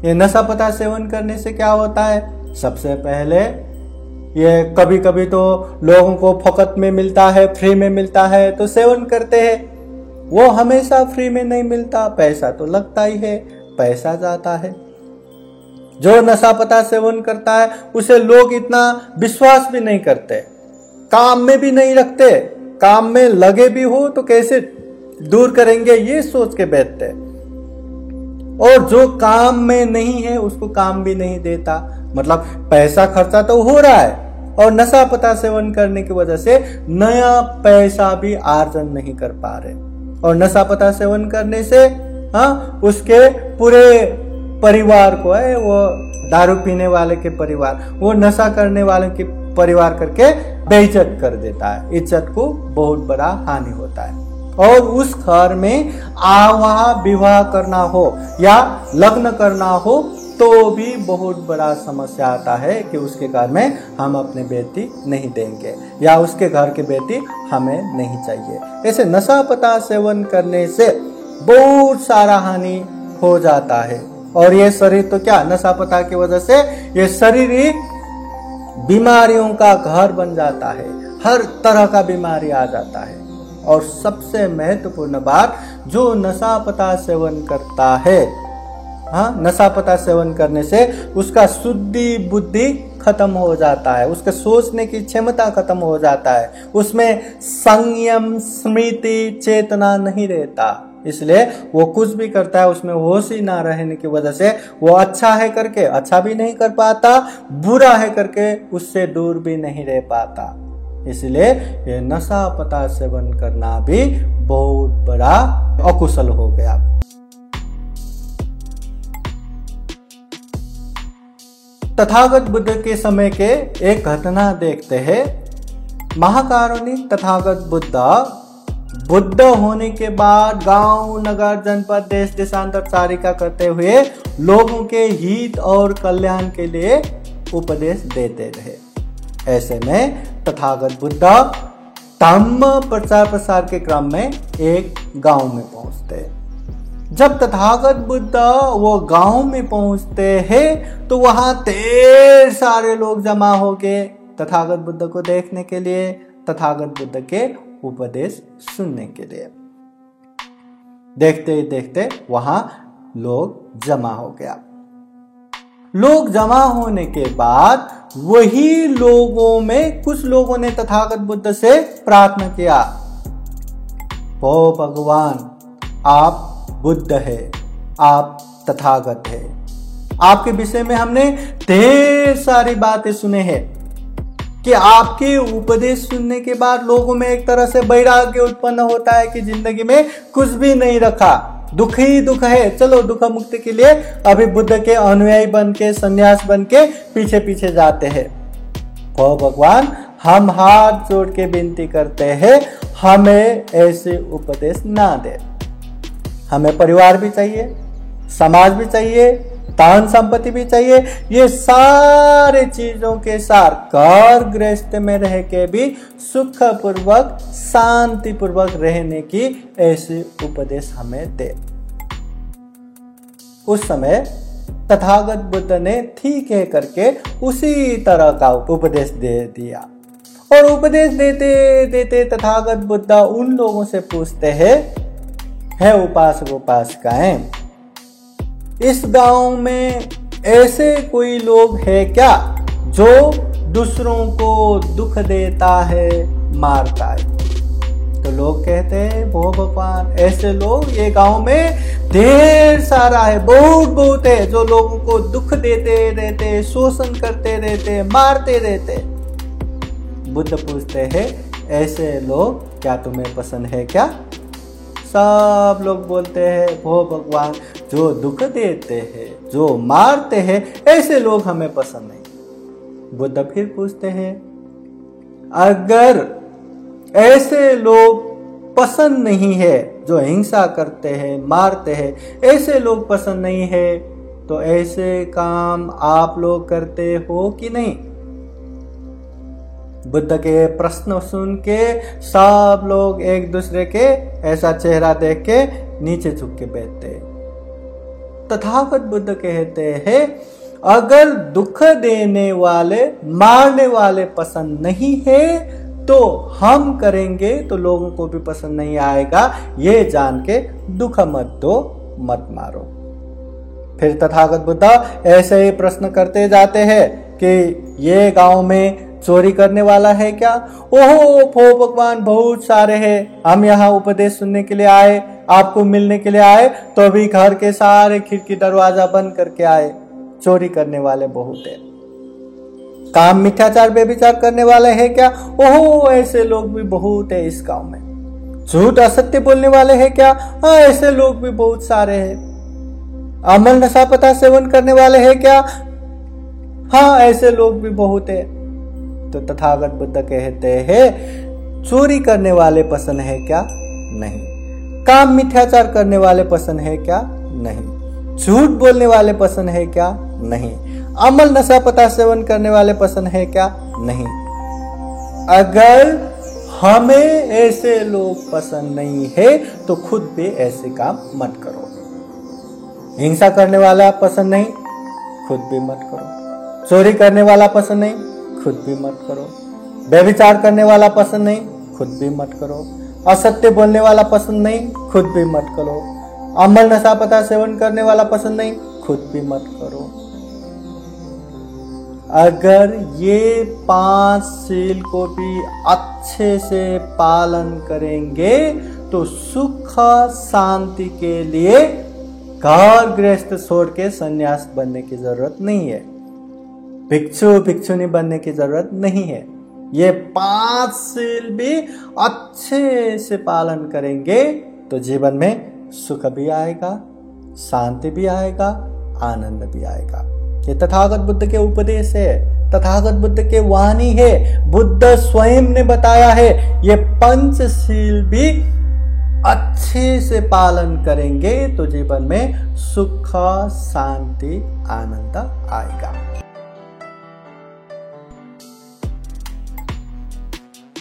ये नशा पता सेवन करने से क्या होता है? सबसे पहले ये कभी कभी तो लोगों को फोकट में मिलता है, फ्री में मिलता है तो सेवन करते हैं। वो हमेशा फ्री में नहीं मिलता, पैसा तो लगता ही है, पैसा जाता है। जो नशा पता सेवन करता है उसे लोग इतना विश्वास भी नहीं करते, काम में भी नहीं रखते, काम में लगे भी हो तो कैसे दूर करेंगे ये सोच के बैठते, और जो काम में नहीं है उसको काम भी नहीं देता। मतलब पैसा खर्चा तो हो रहा है और नशा पता सेवन करने की वजह से नया पैसा भी अर्जन नहीं कर पा रहे, और नशा पता सेवन करने से उसके पूरे परिवार को है, वो दारू पीने वाले के परिवार, वो नशा करने वाले के परिवार करके बेइज्जत कर देता है, इज्जत को बहुत बड़ा हानि होता है। और उस घर में वहाँ विवाह करना हो या लग्न करना हो तो भी बहुत बड़ा समस्या आता है कि उसके घर में हम अपने बेटी नहीं देंगे या उसके घर की बेटी हमें नहीं चाहिए। ऐसे नशा पता सेवन करने से बहुत सारा हानि हो जाता है, और ये शरीर तो क्या, नशा पता की वजह से ये शरीर ही बीमारियों का घर बन जाता है, हर तरह का बीमारी आ जाता है। और सबसे महत्वपूर्ण बात, जो नशा पता सेवन करता है, नशा पता सेवन करने से उसका शुद्धि बुद्धि खत्म हो जाता है, उसके सोचने की क्षमता खत्म हो जाता है, उसमें संयम स्मृति चेतना नहीं रहता। इसलिए वो कुछ भी करता है उसमें होश ही ना रहने की वजह से वो अच्छा है करके अच्छा भी नहीं कर पाता, बुरा है करके उससे दूर भी नहीं रह पाता। इसलिए ये नशा पता सेवन करना भी बहुत बड़ा अकुशल हो गया। तथागत बुद्ध के समय के एक घटना देखते हैं। महाकारुणिक तथागत बुद्ध होने के बाद गांव नगर जनपद देश देशांतर चारिका करते हुए लोगों के हित और कल्याण के लिए उपदेश देते रहे। ऐसे में तथागत बुद्ध धम्म प्रचार प्रसार के क्रम में एक गांव में पहुंचते। जब तथागत बुद्ध वो गांव में पहुंचते हैं तो वहां ढेर सारे लोग जमा हो गए तथागत बुद्ध को देखने के लिए, तथागत बुद्ध के उपदेश सुनने के लिए। देखते ही देखते वहां लोग जमा हो गया। लोग जमा होने के बाद वही लोगों में कुछ लोगों ने तथागत बुद्ध से प्रार्थना किया, ओ भगवान, आप बुद्ध है, आप तथागत है, आपके विषय में हमने ढेर सारी बातें सुने हैं, कि आपके उपदेश सुनने के बाद लोगों में एक तरह से वैराग्य उत्पन्न होता है कि जिंदगी में कुछ भी नहीं रखा, दुख ही दुख है, चलो दुख मुक्ति के लिए अभी बुद्ध के अनुयायी बन के, संन्यास बन के पीछे पीछे जाते हैं। तो भगवान हम हाथ जोड़ के विनती करते हैं, हमें ऐसे उपदेश ना दे। हमें परिवार भी चाहिए, समाज भी चाहिए, धन संपत्ति भी चाहिए, ये सारे चीजों के साथ घर गृहस्थ में रह के भी सुख पूर्वक शांति पूर्वक रहने की ऐसे उपदेश हमें दे। उस समय तथागत बुद्ध ने ठीक है करके उसी तरह का उपदेश दे दिया। और उपदेश देते देते तथागत बुद्ध उन लोगों से पूछते हैं, है उपासक उपासिकाएं, इस गांव में ऐसे कोई लोग है क्या जो दूसरों को दुख देता है, मारता है? तो लोग कहते हैं, वो भगवान ऐसे लोग ये गांव में ढेर सारा है, बहुत बहुत है, जो लोगों को दुख देते रहते, शोषण करते रहते, मारते रहते। बुद्ध पूछते हैं, ऐसे लोग क्या तुम्हें पसंद है क्या? सब लोग बोलते हैं, वो भगवान जो दुख देते हैं, जो मारते हैं, ऐसे लोग हमें पसंद नहीं। बुद्ध फिर पूछते हैं, अगर ऐसे लोग पसंद नहीं है, जो हिंसा करते हैं, मारते हैं, ऐसे लोग पसंद नहीं है, तो ऐसे काम आप लोग करते हो कि नहीं? बुद्ध के प्रश्न सुन के सब लोग एक दूसरे के ऐसा चेहरा देख के नीचे झुक के बैठते हैं। तथागत बुद्ध कहते हैं, अगर दुख देने वाले, मारने वाले पसंद नहीं है तो हम करेंगे तो लोगों को भी पसंद नहीं आएगा, ये जान के दुख मत दो, मत मारो। फिर तथागत बुद्ध ऐसे ही प्रश्न करते जाते हैं कि ये गांव में चोरी करने वाला है क्या? ओहो भगवान बहुत सारे हैं, हम यहाँ उपदेश सुनने के लिए आए, आपको मिलने के लिए आए, तो अभी घर के सारे खिड़की दरवाजा बंद करके आए। चोरी करने वाले बहुत है। काम मिथ्याचार व्यभिचार करने वाले हैं क्या? ओहो ऐसे लोग भी बहुत है इस गांव में। झूठ असत्य बोलने वाले हैं क्या? हाँ ऐसे लोग भी बहुत सारे हैं। अमल नशा पता सेवन करने वाले हैं क्या? हाँ ऐसे लोग भी बहुत है। तो तथागत बुद्ध कहते हैं, चोरी करने वाले पसंद है क्या? नहीं। काम मिथ्याचार करने वाले पसंद है क्या? नहीं। झूठ बोलने वाले पसंद है क्या? नहीं। अमल नशा पता सेवन करने वाले पसंद है क्या? नहीं। अगर हमें ऐसे लोग पसंद नहीं है तो खुद भी ऐसे काम मत करो। हिंसा करने वाला पसंद नहीं, खुद भी मत करो। चोरी करने वाला पसंद नहीं, खुद भी मत करो। व्यभिचार करने वाला पसंद नहीं, खुद भी मत करो। असत्य बोलने वाला पसंद नहीं, खुद भी मत करो। अमल नशा पता सेवन करने वाला पसंद नहीं, खुद भी मत करो। अगर ये 5 शील को भी अच्छे से पालन करेंगे तो सुख शांति के लिए घर गृहस्थ छोड़ के संन्यास बनने की जरूरत नहीं है, भिक्षु भिक्षुनी बनने की जरूरत नहीं है। ये 5 शील भी अच्छे से पालन करेंगे तो जीवन में सुख भी आएगा, शांति भी आएगा, आनंद भी आएगा। ये तथागत बुद्ध के उपदेश है, तथागत बुद्ध के वाणी है। बुद्ध स्वयं ने बताया है, ये 5 शील भी अच्छे से पालन करेंगे तो जीवन में सुख शांति आनंद आएगा।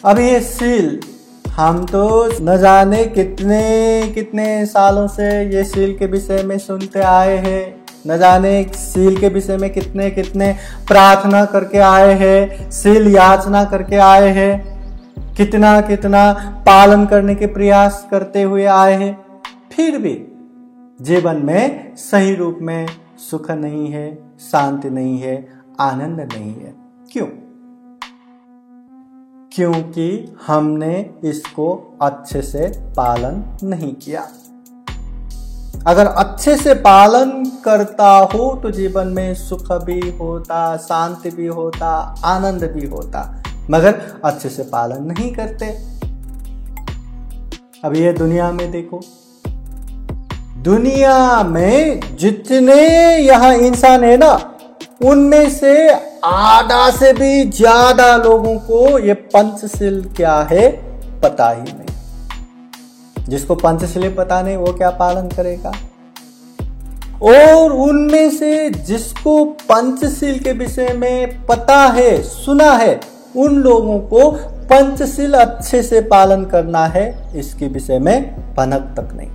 अब ये शील हम तो न जाने कितने कितने सालों से ये शील के विषय में सुनते आए हैं, न जाने शील के विषय में कितने कितने प्रार्थना करके आए हैं, शील याचना करके आए हैं, कितना कितना पालन करने के प्रयास करते हुए आए हैं, फिर भी जीवन में सही रूप में सुख नहीं है, शांति नहीं है, आनंद नहीं है। क्यों? क्योंकि हमने इसको अच्छे से पालन नहीं किया। अगर अच्छे से पालन करता हो तो जीवन में सुख भी होता, शांति भी होता, आनंद भी होता। मगर अच्छे से पालन नहीं करते। अब ये दुनिया में देखो, दुनिया में जितने यहाँ इंसान है ना, उनमें से आधा से भी ज्यादा लोगों को ये पंचशील क्या है पता ही नहीं। जिसको पंचशील पता नहीं वो क्या पालन करेगा। और उनमें से जिसको पंचशील के विषय में पता है, सुना है, उन लोगों को पंचशील अच्छे से पालन करना है, इसके विषय में भनक तक नहीं।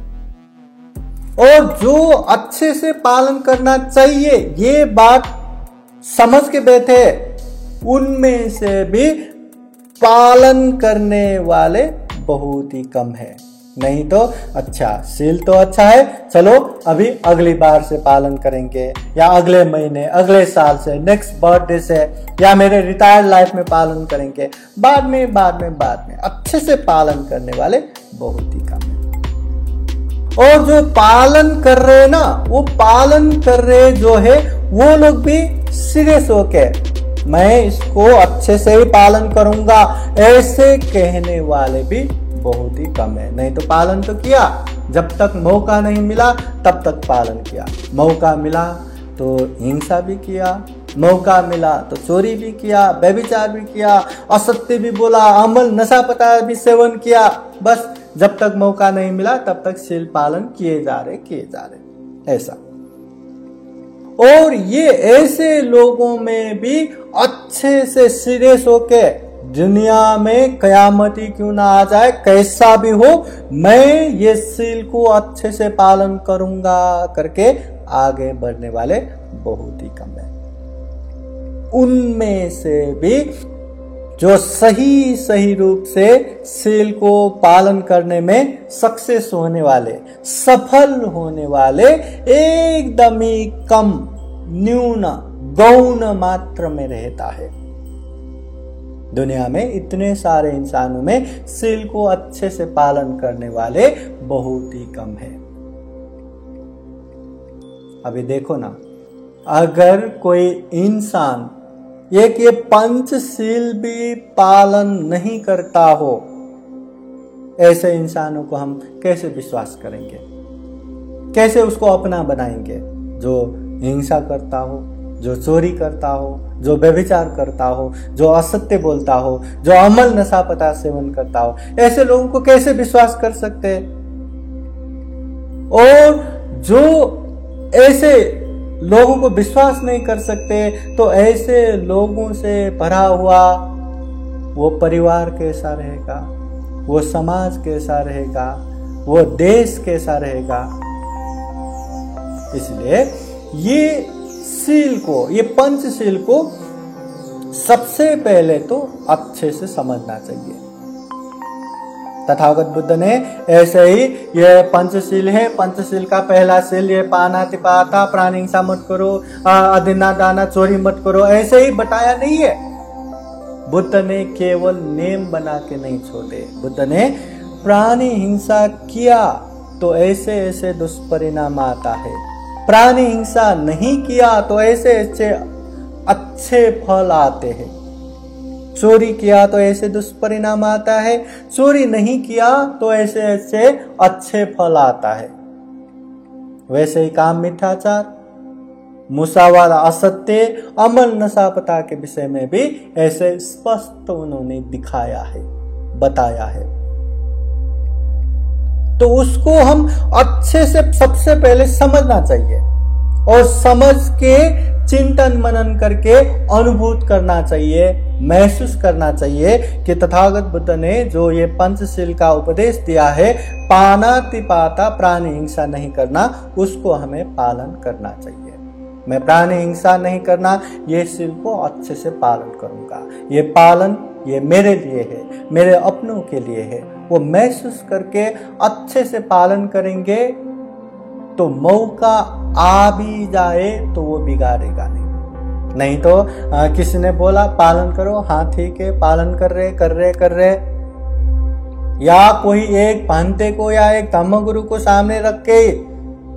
और जो अच्छे से पालन करना चाहिए ये बात समझ के बैठे, उनमें से भी पालन करने वाले बहुत ही कम है। नहीं तो अच्छा, सील तो अच्छा है, चलो अभी अगली बार से पालन करेंगे, या अगले महीने, अगले साल से, नेक्स्ट बर्थडे से, या मेरे रिटायर्ड लाइफ में पालन करेंगे, बाद में अच्छे से पालन करने वाले बहुत ही कम है। और जो पालन कर रहे हैं ना, वो पालन कर रहे जो है वो लोग भी सीरियस होके मैं इसको अच्छे से ही पालन करूंगा ऐसे कहने वाले भी बहुत ही कम है। नहीं तो पालन तो किया, जब तक मौका नहीं मिला तब तक पालन किया। मौका मिला तो हिंसा भी किया, मौका मिला तो चोरी भी किया, व्यभिचार भी किया, असत्य भी बोला, अमल नशा पता भी सेवन किया। बस जब तक मौका नहीं मिला तब तक शील पालन किए जा रहे ऐसा। और ये ऐसे लोगों में भी अच्छे से सीरियस होके दुनिया में कयामती क्यों ना आ जाए, कैसा भी हो, मैं ये शील को अच्छे से पालन करूंगा करके आगे बढ़ने वाले बहुत ही कम है। उनमें से भी जो सही रूप से शील को पालन करने में सक्सेस होने वाले, सफल होने वाले एकदम ही कम, न्यून, गौण मात्र में रहता है। दुनिया में इतने सारे इंसानों में शील को अच्छे से पालन करने वाले बहुत ही कम है। अभी देखो ना, अगर कोई इंसान ये पंचशील भी पालन नहीं करता हो, ऐसे इंसानों को हम कैसे विश्वास करेंगे, कैसे उसको अपना बनाएंगे? जो हिंसा करता हो, जो चोरी करता हो, जो व्यभिचार करता हो, जो असत्य बोलता हो, जो अमल नशा पता सेवन करता हो, ऐसे लोगों को कैसे विश्वास कर सकते हैं? और जो ऐसे लोगों को विश्वास नहीं कर सकते, तो ऐसे लोगों से भरा हुआ वो परिवार कैसा रहेगा, वो समाज कैसा रहेगा, वो देश कैसा रहेगा? इसलिए ये शील को, ये पंचशील को सबसे पहले तो अच्छे से समझना चाहिए। तथागत बुद्ध ने ऐसे ही ये पंचशील है, पंचशील का पहला शील ये पानातिपाता, प्राणी हिंसा मत करो, अदिना दाना, चोरी मत करो, ऐसे ही बताया नहीं है। बुद्ध ने केवल नेम बना के नहीं छोड़े, बुद्ध ने प्राणी हिंसा किया तो ऐसे ऐसे दुष्परिणाम आता है, प्राणी हिंसा नहीं किया तो ऐसे ऐसे अच्छे फल आते हैं, चोरी किया तो ऐसे दुष्परिणाम आता है, चोरी नहीं किया तो ऐसे ऐसे अच्छे फल आता है। वैसे ही काम मिथ्याचार, मुसावादा, असत्य, अमल नशापता के विषय में भी ऐसे स्पष्ट उन्होंने दिखाया है, बताया है। तो उसको हम अच्छे से सबसे पहले समझना चाहिए और समझ के चिंतन मनन करके अनुभूत करना चाहिए, महसूस करना चाहिए कि तथागत बुद्ध ने जो ये पंचशील का उपदेश दिया है, पानातिपाता, प्राणी हिंसा नहीं करना, उसको हमें पालन करना चाहिए। मैं प्राणी हिंसा नहीं करना, ये शील को अच्छे से पालन करूंगा। ये पालन ये मेरे लिए है, मेरे अपनों के लिए है। वो महसूस करके अच्छे से पालन करेंगे तो मौका आ भी जाए तो वो बिगाड़ेगा नहीं तो किसी ने बोला पालन करो, हाँ ठीक है, पालन कर रहे, या कोई एक भंते को या एक धम्मगुरु को सामने रख के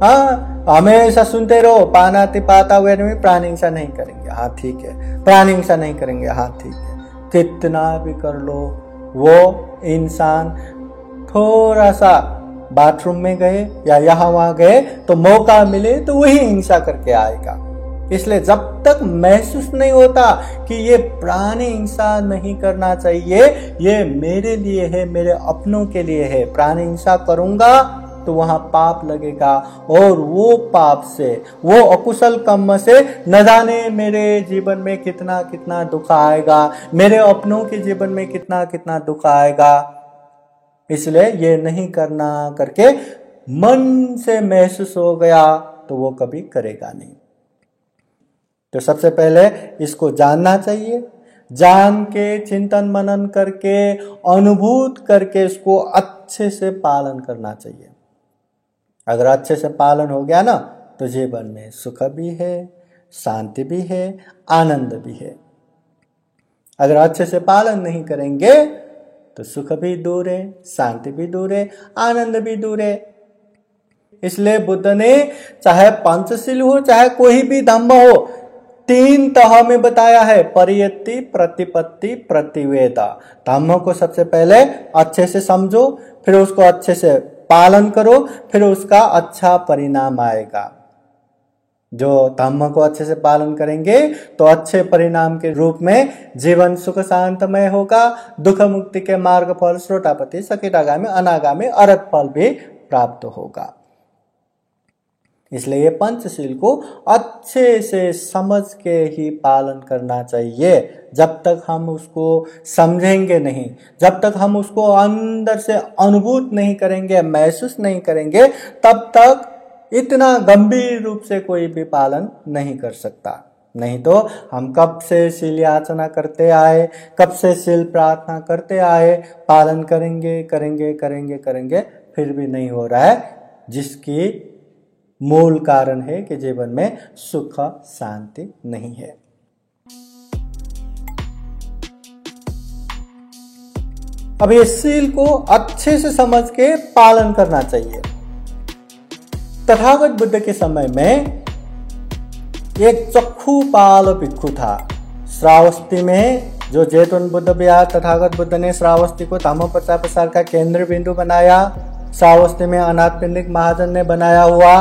हाँ हमेशा सुनते रहो, पानातिपाता, प्राणी हिंसा नहीं करेंगे, हाँ ठीक है, प्राणी हिंसा नहीं करेंगे, हाँ ठीक है, कितना भी कर लो, वो इंसान थोड़ा सा बाथरूम में गए या यहाँ वहां गए तो मौका मिले तो वही हिंसा करके आएगा। इसलिए जब तक महसूस नहीं होता कि ये प्राणी हिंसा नहीं करना चाहिए, ये मेरे लिए है, मेरे अपनों के लिए है, प्राणी हिंसा करूंगा तो वहां पाप लगेगा और वो पाप से, वो अकुशल कर्म से न जाने मेरे जीवन में कितना कितना दुख आएगा, मेरे अपनों के जीवन में कितना कितना दुख आएगा। इसलिए ये नहीं करना करके मन से महसूस हो गया तो वो कभी करेगा नहीं। तो सबसे पहले इसको जानना चाहिए, जान के चिंतन मनन करके अनुभूत करके इसको अच्छे से पालन करना चाहिए। अगर अच्छे से पालन हो गया ना तो जीवन में सुख भी है, शांति भी है, आनंद भी है। अगर अच्छे से पालन नहीं करेंगे तो सुख भी दूर है, शांति भी दूर है, आनंद भी दूर है। इसलिए बुद्ध ने चाहे पंचशील हो चाहे कोई भी धम्म हो, 3 तह में बताया है, परियत्ति, प्रतिपत्ति, प्रतिवेदा। धम्म को सबसे पहले अच्छे से समझो, फिर उसको अच्छे से पालन करो, फिर उसका अच्छा परिणाम आएगा। जो धम्म को अच्छे से पालन करेंगे तो अच्छे परिणाम के रूप में जीवन सुख शांतमय होगा, दुख मुक्ति के मार्ग फल श्रोतापति, सकिटागामी, अनागामी, अरहत फल भी प्राप्त होगा। इसलिए ये पंचशील को अच्छे से समझ के ही पालन करना चाहिए। जब तक हम उसको समझेंगे नहीं, जब तक हम उसको अंदर से अनुभूत नहीं करेंगे, महसूस नहीं करेंगे, तब तक इतना गंभीर रूप से कोई भी पालन नहीं कर सकता। नहीं तो हम कब से शील याचना करते आए, कब से शील प्रार्थना करते आए, पालन करेंगे करेंगे करेंगे करेंगे, फिर भी नहीं हो रहा है, जिसकी मूल कारण है कि जीवन में सुख शांति नहीं है। अब ये शील को अच्छे से समझ के पालन करना चाहिए। तथागत बुद्ध के समय में एक चक्षुपाल भिक्षु था। श्रावस्ती में जो जैतवन बुद्ध विहार तथागत बुद्ध ने श्रावस्ती को धम्म प्रचार प्रसार का केंद्र बिंदु बनाया। श्रावस्ती में अनाथ पिंडिक महाजन ने बनाया हुआ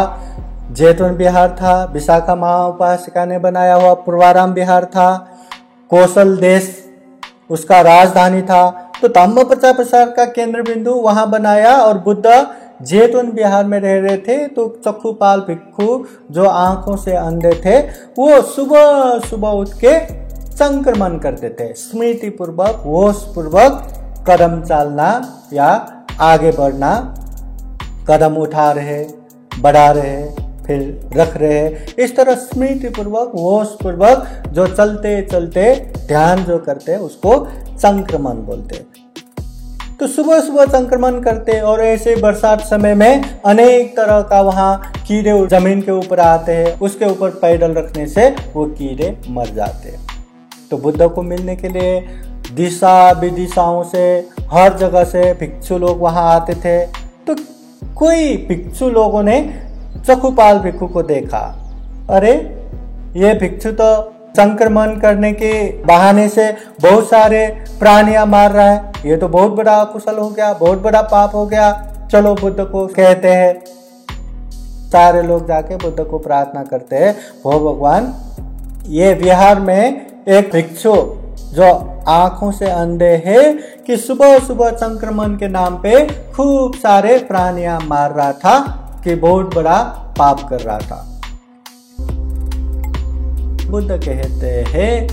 जैतवन विहार था, विशाखा महाउपासिका ने बनाया हुआ पूर्वाराम विहार था, कौशल देश उसका राजधानी था। तो धम्म प्रचार प्रसार का केंद्र बिंदु वहां बनाया और बुद्ध जैतवन विहार में रह रहे थे। तो चक्षुपाल भिक्षु जो आंखों से अंधे थे, वो सुबह सुबह उठ के संक्रमण करते थे, स्मृति पूर्वक होश पूर्वक कदम चालना या आगे बढ़ना, कदम उठा रहे, बढ़ा रहे, फिर रख रहे, इस तरह स्मृति पूर्वक होश पूर्वक जो चलते चलते ध्यान जो करते उसको संक्रमण बोलते। तो सुबह सुबह संक्रमण करते और ऐसे बरसात समय में अनेक तरह का वहां कीड़े जमीन के ऊपर आते हैं, उसके ऊपर पैदल रखने से वो कीड़े मर जाते। तो बुद्ध को मिलने के लिए दिशा विदिशाओं से हर जगह से भिक्षु लोग वहां आते थे। तो कोई भिक्षु लोगों ने चक्षुपाल भिक्षु को देखा, अरे ये भिक्षु तो संक्रमण करने के बहाने से बहुत सारे प्राणियां मार रहा है, ये तो बहुत बड़ा अकुशल हो गया, बहुत बड़ा पाप हो गया, चलो बुद्ध को कहते हैं। सारे लोग जाके बुद्ध को प्रार्थना करते हैं, हो भगवान, ये विहार में एक भिक्षु जो आंखों से अंधे है कि सुबह सुबह संक्रमण के नाम पे खूब सारे प्राणियां मार रहा था, कि बहुत बड़ा पाप कर रहा था। बुद्ध कहते हैं,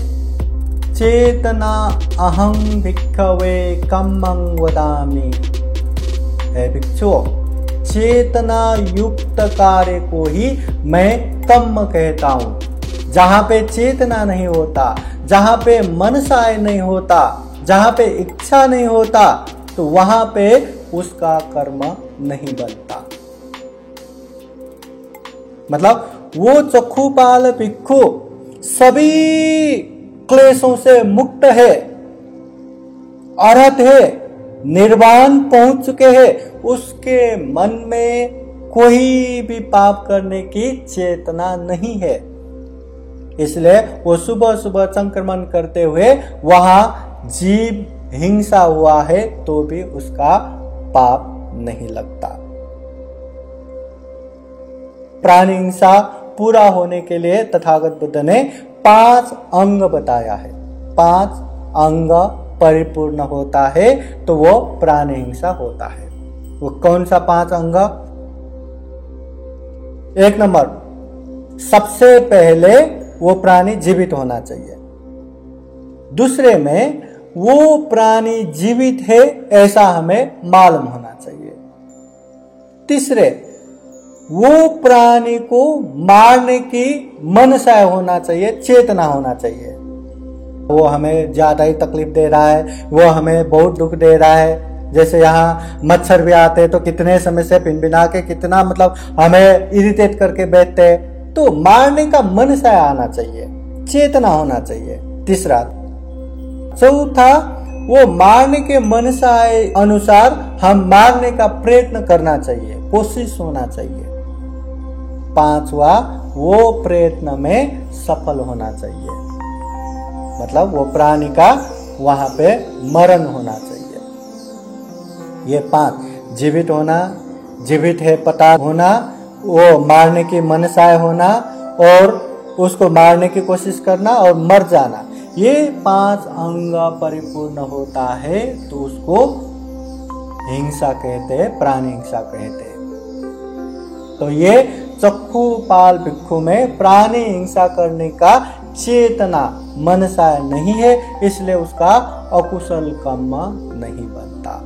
चेतना अहं भिक्खवे कम्मं वदामि। हे भिक्षु, चेतना युक्त कार्य को ही मैं कम्म कहता हूं। जहां पे चेतना नहीं होता, जहां पे मनसाय नहीं होता, जहां पे इच्छा नहीं होता, तो वहां पे उसका कर्म नहीं बनता। मतलब वो चक्षुपाल भिक्षु सभी क्लेशों से मुक्त है, अरहत है, निर्वाण पहुंच चुके हैं, उसके मन में कोई भी पाप करने की चेतना नहीं है। इसलिए वो सुबह सुबह संक्रमण करते हुए वहां जीव हिंसा हुआ है तो भी उसका पाप नहीं लगता। प्राणी हिंसा पूरा होने के लिए तथागत बुद्ध ने 5 अंग बताया है। 5 अंग परिपूर्ण होता है तो वो प्राणी हिंसा होता है। वो कौन सा 5 अंग? 1 नंबर, सबसे पहले वो प्राणी जीवित होना चाहिए। दूसरे में वो प्राणी जीवित है ऐसा हमें मालूम होना चाहिए। तीसरे, वो प्राणी को मारने की मनसा होना चाहिए, चेतना होना चाहिए। वो हमें ज्यादा ही तकलीफ दे रहा है, वो हमें बहुत दुख दे रहा है। जैसे यहाँ मच्छर भी आते हैं तो कितने समय से भिनभिना के कितना मतलब हमें इरिटेट करके बैठते हैं, तो मारने का मनसा आना चाहिए, चेतना होना चाहिए। तीसरा, चौथा, वो मारने के मनसा अनुसार हम मारने का प्रयत्न करना चाहिए, कोशिश होना चाहिए। 5वां, वो प्रयत्न में सफल होना चाहिए, मतलब वो प्राणी का वहां पे मरण होना चाहिए। ये 5, जीवित होना, जीवित है पता होना, वो मारने की मनसाय होना और उसको मारने की कोशिश करना और मर जाना। ये 5 अंग परिपूर्ण होता है तो उसको हिंसा कहते हैं, प्राणी हिंसा कहते हैं। तो ये चक्षु पाल भिक्षु में प्राणी हिंसा करने का चेतना मनसा नहीं है, इसलिए उसका अकुशल कर्म नहीं बनता।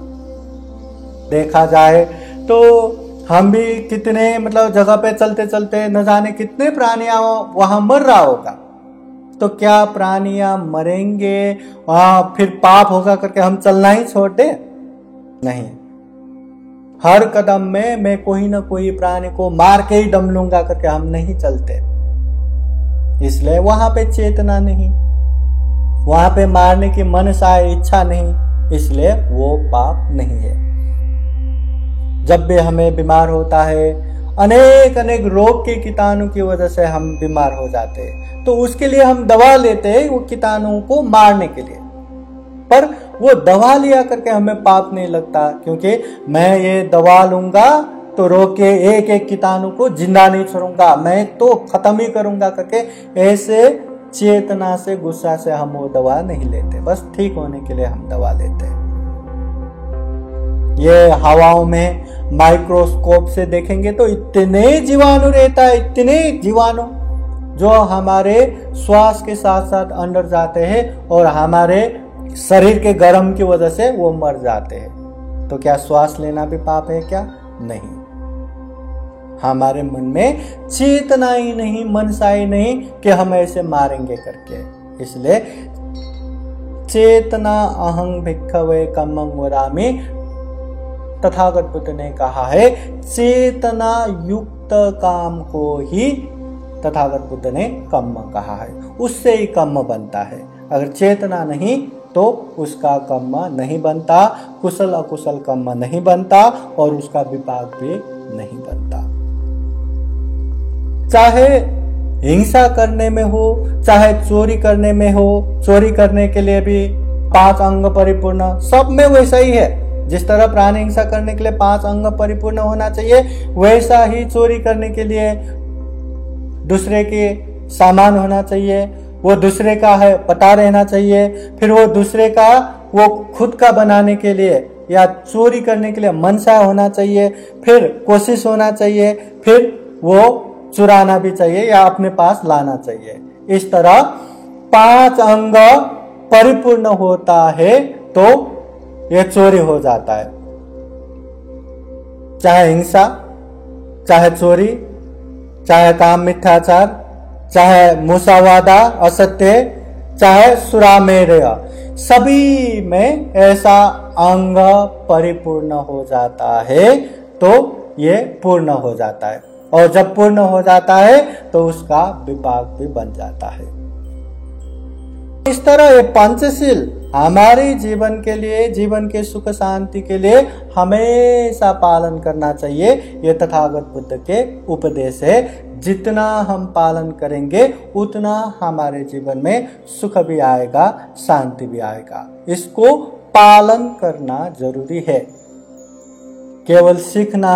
देखा जाए तो हम भी कितने मतलब जगह पे चलते चलते न जाने कितने प्राणियां वहां मर रहा होगा, तो क्या प्राणियां मरेंगे वहां फिर पाप होगा करके हम चलना ही छोड़ दे? नहीं, हर कदम में मैं कोई ना कोई प्राणी को मार के ही दम लूंगा करके हम नहीं चलते। इसलिए वहां पे चेतना नहीं, वहां पे मारने की मनसा इच्छा नहीं, इसलिए वो पाप नहीं है। जब भी हमें बीमार होता है, अनेक अनेक रोग के कीटाणु की वजह से हम बीमार हो जाते हैं, तो उसके लिए हम दवा लेते हैं वो कीटाणुओं को मारने के लिए, पर वो दवा लिया करके हमें पाप नहीं लगता, क्योंकि मैं ये दवा लूंगा तो रोग के एक एक कीटाणु को जिंदा नहीं छोड़ूंगा, मैं तो खत्म ही करूंगा करके ऐसे चेतना से गुस्सा से हम वो दवा नहीं लेते, बस ठीक होने के लिए हम दवा लेते हैं। ये हवाओं में माइक्रोस्कोप से देखेंगे तो इतने जीवाणु रहता है, इतने जीवाणु जो हमारे श्वास के साथ साथ अंदर जाते हैं और हमारे शरीर के गर्म की वजह से वो मर जाते हैं। तो क्या श्वास लेना भी पाप है क्या? नहीं। हमारे मन में चेतना ही नहीं, मनसा ही नहीं कि हम ऐसे मारेंगे करके। इसलिए चेतना अहं भिक्खवे कम्मं वदामि, तथागत बुद्ध ने कहा है चेतना युक्त काम को ही तथागत बुद्ध ने कर्म कहा है, उससे ही कर्म बनता है। अगर चेतना नहीं तो उसका कर्म नहीं बनता, कुशल अकुशल कर्म नहीं बनता और उसका विपाक भी नहीं बनता। चाहे हिंसा करने में हो, चाहे चोरी करने में हो, चोरी करने के लिए भी 5 अंग परिपूर्ण, सब में वैसा ही है। जिस तरह प्राणी हिंसा करने के लिए 5 अंग परिपूर्ण होना चाहिए, वैसा ही चोरी करने के लिए दूसरे के सामान होना चाहिए, वो दूसरे का है पता रहना चाहिए, फिर वो दूसरे का वो खुद का बनाने के लिए या चोरी करने के लिए मनसा होना चाहिए, फिर कोशिश होना चाहिए, फिर वो चुराना भी चाहिए या अपने पास लाना चाहिए। इस तरह 5 अंग परिपूर्ण होता है तो यह चोरी हो जाता है। चाहे हिंसा, चाहे चोरी, चाहे काम मिथ्याचार, चाहे मुसावादा असत्य, चाहे सुरामेरय, सभी में ऐसा अंग परिपूर्ण हो जाता है तो ये पूर्ण हो जाता है, और जब पूर्ण हो जाता है तो उसका विपाक भी बन जाता है। इस तरह ये पंचशील हमारे जीवन के लिए, जीवन के सुख शांति के लिए हमेशा पालन करना चाहिए। ये तथागत बुद्ध के उपदेश है। जितना हम पालन करेंगे उतना हमारे जीवन में सुख भी आएगा, शांति भी आएगा। इसको पालन करना जरूरी है। केवल सीखना,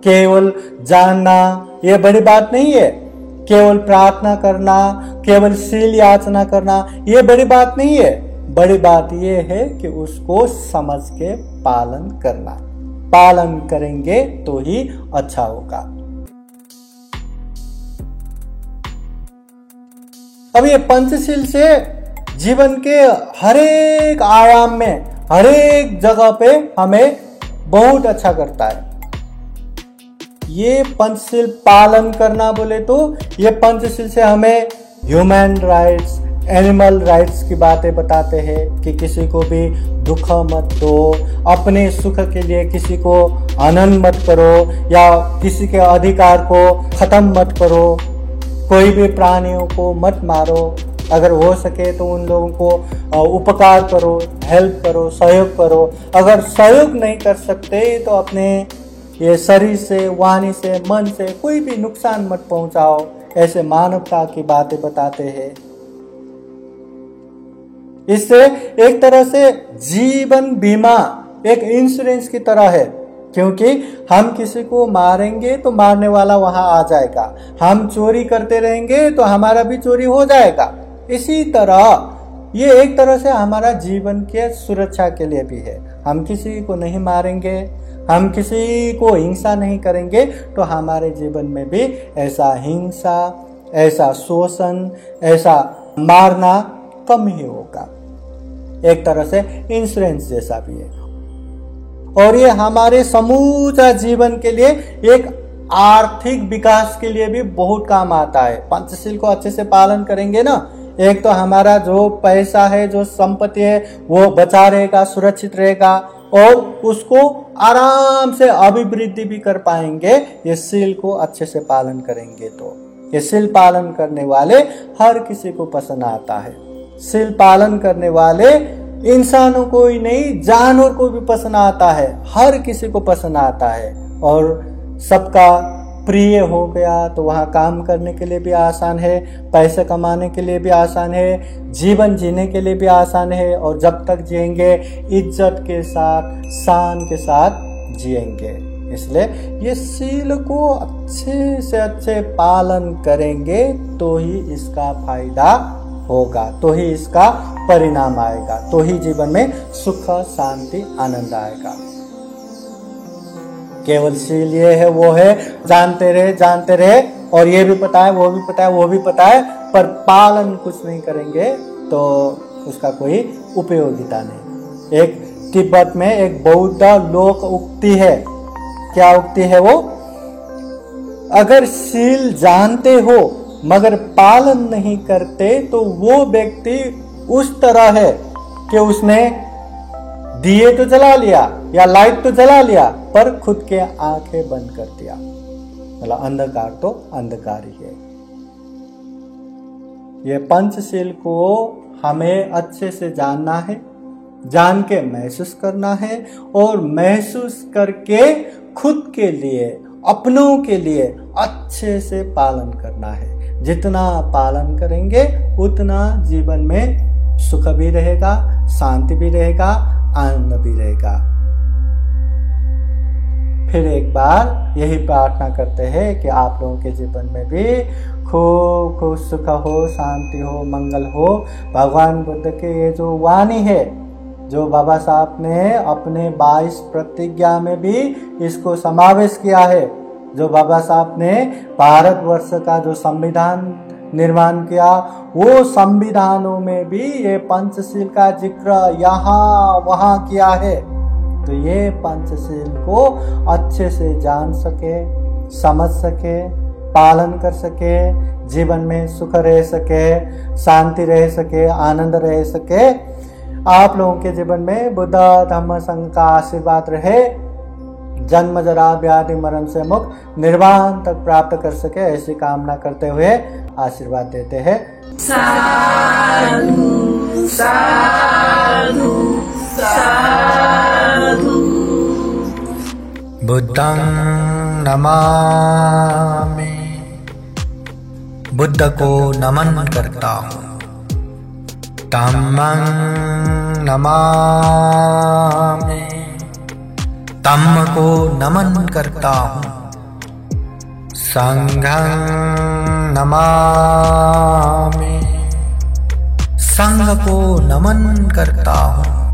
केवल जानना ये बड़ी बात नहीं है। केवल प्रार्थना करना, केवल शील याचना करना ये बड़ी बात नहीं है। बड़ी बात ये है कि उसको समझ के पालन करना। पालन करेंगे तो ही अच्छा होगा। अब ये पंचशील से जीवन के हर एक आयाम में, हर एक जगह पे हमें बहुत अच्छा करता है। ये पंचशील पालन करना बोले तो ये पंचशील से हमें ह्यूमन राइट्स, एनिमल राइट्स की बातें बताते हैं कि किसी को भी दुख मत दो, अपने सुख के लिए किसी को आनंद मत करो या किसी के अधिकार को खत्म मत करो, कोई भी प्राणियों को मत मारो, अगर हो सके तो उन लोगों को उपकार करो, हेल्प करो, सहयोग करो। अगर सहयोग नहीं कर सकते तो अपने ये शरीर से, वाणी से, मन से कोई भी नुकसान मत पहुंचाओ। ऐसे मानवता की बातें बताते हैं। इससे एक तरह से जीवन बीमा एक इंश्योरेंस की तरह है, क्योंकि हम किसी को मारेंगे तो मारने वाला वहां आ जाएगा, हम चोरी करते रहेंगे तो हमारा भी चोरी हो जाएगा। इसी तरह ये एक तरह से हमारा जीवन के सुरक्षा के लिए भी है। हम किसी को नहीं मारेंगे, हम किसी को हिंसा नहीं करेंगे तो हमारे जीवन में भी ऐसा हिंसा, ऐसा शोषण, ऐसा मारना कम ही होगा। एक तरह से इंश्योरेंस जैसा भी है। और ये हमारे समूचा जीवन के लिए एक आर्थिक विकास के लिए भी बहुत काम आता है। पंचशील को अच्छे से पालन करेंगे ना, एक तो हमारा जो पैसा है, जो संपत्ति है वो बचा रहेगा, सुरक्षित रहेगा और उसको आराम से अभिवृद्धि भी कर पाएंगे। ये शील को अच्छे से पालन करेंगे तो ये शील पालन करने वाले हर किसी को पसंद आता है। शील पालन करने वाले इंसानों को ही नहीं, जानवर को भी पसंद आता है, हर किसी को पसंद आता है। और सबका प्रिय हो गया तो वहाँ काम करने के लिए भी आसान है, पैसे कमाने के लिए भी आसान है, जीवन जीने के लिए भी आसान है। और जब तक जिएंगे इज्जत के साथ, शान के साथ जिएंगे। इसलिए ये शील को अच्छे से अच्छे पालन करेंगे तो ही इसका फायदा होगा, तो ही इसका परिणाम आएगा, तो ही जीवन में सुख, शांति, आनंद आएगा। केवल शील ये है, वो है, जानते रहे और ये भी पता है, वो भी पता है, वो भी पता है, पर पालन कुछ नहीं करेंगे तो उसका कोई उपयोगिता नहीं। एक तिब्बत में एक बौद्ध लोक उक्ति है। क्या उक्ति है वो? अगर शील जानते हो मगर पालन नहीं करते तो वो व्यक्ति उस तरह है कि उसने दिए तो जला लिया या लाइट तो जला लिया पर खुद के आंखें बंद कर दिया। मतलब अंधकार तो अंधकार ही है। ये पंचशील को हमें अच्छे से जानना है, जान के महसूस करना है और महसूस करके खुद के लिए, अपनों के लिए अच्छे से पालन करना है। जितना पालन करेंगे उतना जीवन में सुख भी रहेगा, शांति भी रहेगा, आनंद भी रहेगा। फिर एक बार यही प्रार्थना करते हैं कि आप लोगों के जीवन में भी खूब खूब सुख हो, शांति हो, मंगल हो। भगवान बुद्ध के ये जो वाणी है, जो बाबा साहब ने अपने 22 प्रतिज्ञा में भी इसको समावेश किया है, जो बाबा साहब ने भारतवर्ष का जो संविधान निर्माण किया, वो संविधानों में भी ये पंचशील का जिक्र यहाँ वहाँ किया है। तो ये पंचशील को अच्छे से जान सके, समझ सके, पालन कर सके, जीवन में सुख रह सके, शांति रह सके, आनंद रह सके। आप लोगों के जीवन में बुद्ध धम्म संघ का आशीर्वाद रहे, जन्म जरा व्याधि मरण से मुक्त निर्वाण तक प्राप्त कर सके, ऐसी कामना करते हुए आशीर्वाद देते हैं। साधु साधु साधु। बुद्धं नमामि, बुद्ध को नमन करता हूँ। धम्मं नमामि, धम्म को नमन करता हूँ। संघं नमामि, संघ को नमन करता हूँ।